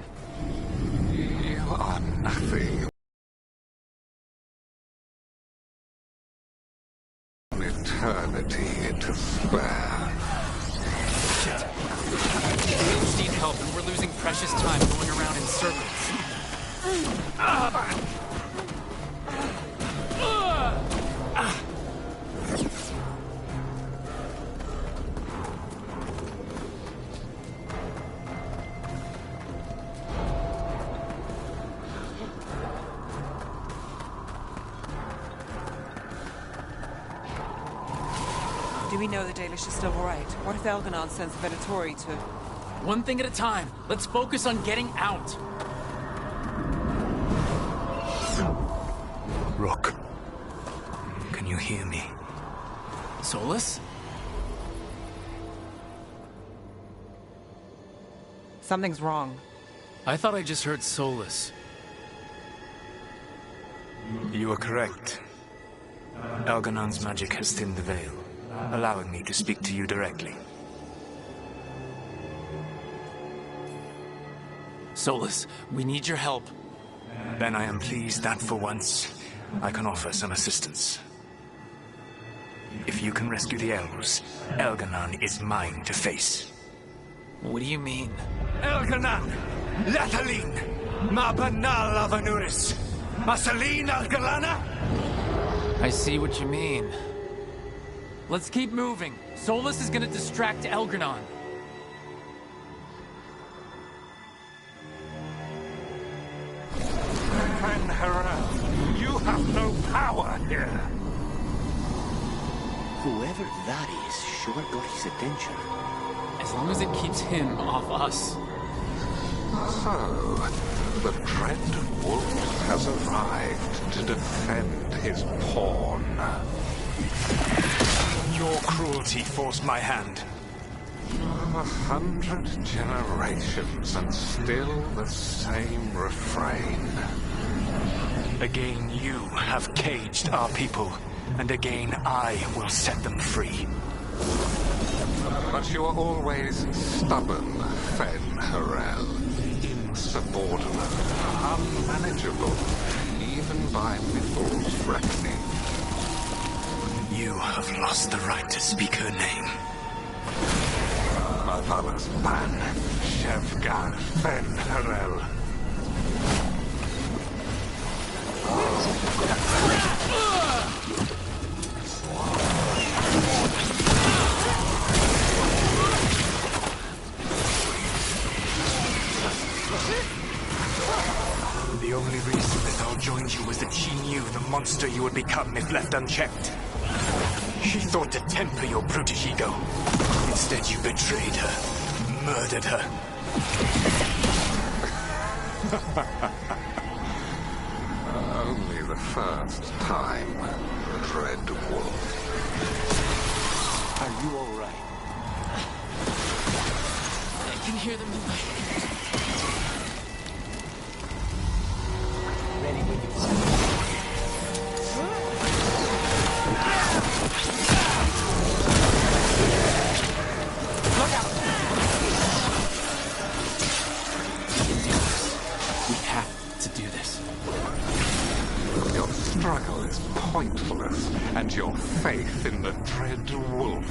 You are nothing. An eternity to spare. Shit. We each need help, and we're losing precious time going around in circles. Do we know the Dalish is still alright? What if Elganon sends Venatori to... One thing at a time. Let's focus on getting out. Rook. Can you hear me? Solus? Something's wrong. I thought I just heard Solus. You are correct. Algernon's magic has thinned the veil, allowing me to speak to you directly. Solus, we need your help. Then I am pleased that for once, I can offer some assistance. If you can rescue the elves, Elgernon is mine to face. What do you mean? Elgernon! Lathaline! Ma banal avanuris! Masaline Algalana! I see what you mean. Let's keep moving. Solus is gonna distract Elgernon. Fen'Harel, you have no power here. Whoever that is sure got his attention. As long as it keeps him off us. So, the Dread Wolf has arrived to defend his pawn. Your cruelty forced my hand. 100 generations and still the same refrain. Again, you have caged our people, and again I will set them free. But you are always stubborn, Fen'Harel. Insubordinate, unmanageable, even by Mythal's reckoning. You have lost the right to speak her name. Valor's ban, Shevgar Fen'Harel. The only reason Mythal joined you was that she knew the monster you would become if left unchecked. She thought to temper your brutish ego. Instead, you betrayed her, murdered her. Only the first time, Dread Wolf. Are you all right? I can hear them in my head. Ready when you see. Look out! We have to do this. Your struggle is pointless, and your faith in the Dread Wolf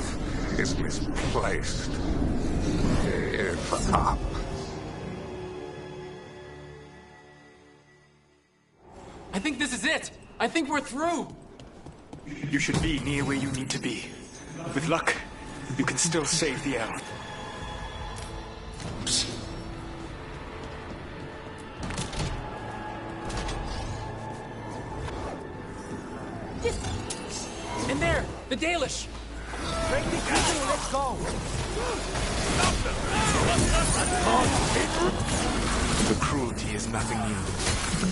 is misplaced. Give up. I think this is it! I think we're through! You should be near where you need to be. With luck, you can still save the elf. In there! The Dalish! Break the curtain and let's go! The cruelty is nothing new.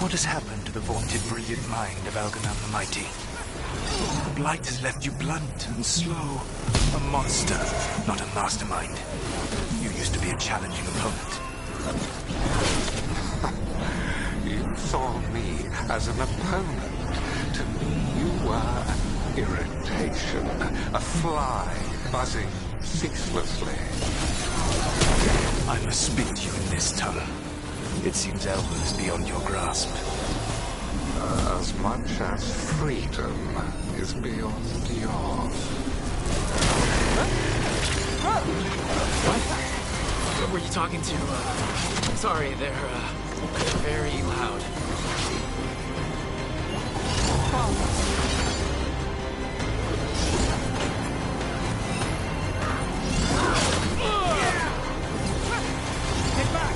What has happened to the vaunted brilliant mind of Algernon the Mighty? Blight has left you blunt and slow. A monster, not a mastermind. You used to be a challenging opponent. You saw me as an opponent. To me, you were an irritation, a fly buzzing ceaselessly. I must speak to you in this tongue. It seems Elven is beyond your grasp. As much as freedom is beyond yours. What were you talking to? Sorry, they're very loud. Get back!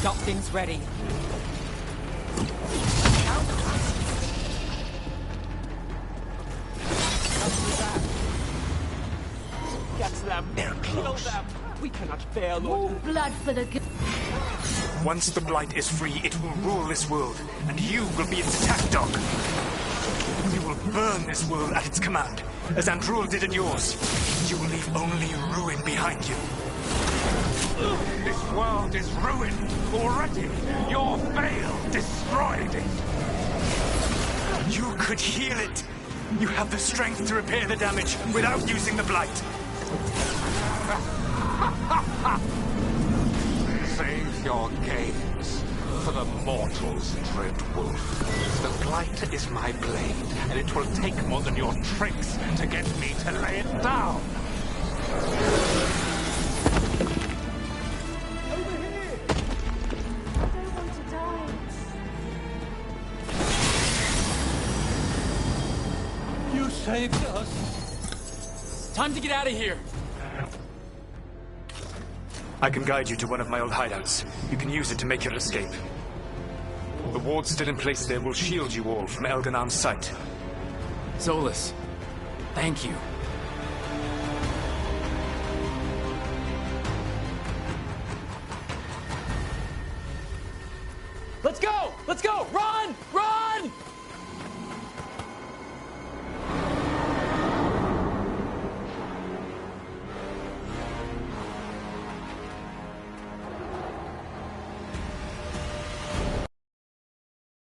Got things ready. close. We cannot bear More blood for the good. Once the Blight is free, it will rule this world, and you will be its attack dog. You will burn this world at its command, as Andrul did at yours. You will leave only ruin behind you. This world is ruined already. Your veil destroyed it. You could heal it. You have the strength to repair the damage without using the Blight. Save your games for the mortals, Dread Wolf. The Blight is my blade, and it will take more than your tricks to get me to lay it down. You saved us. Time to get out of here. I can guide you to one of my old hideouts. You can use it to make your escape. The wards still in place there will shield you all from Elganon's sight. Solus, thank you.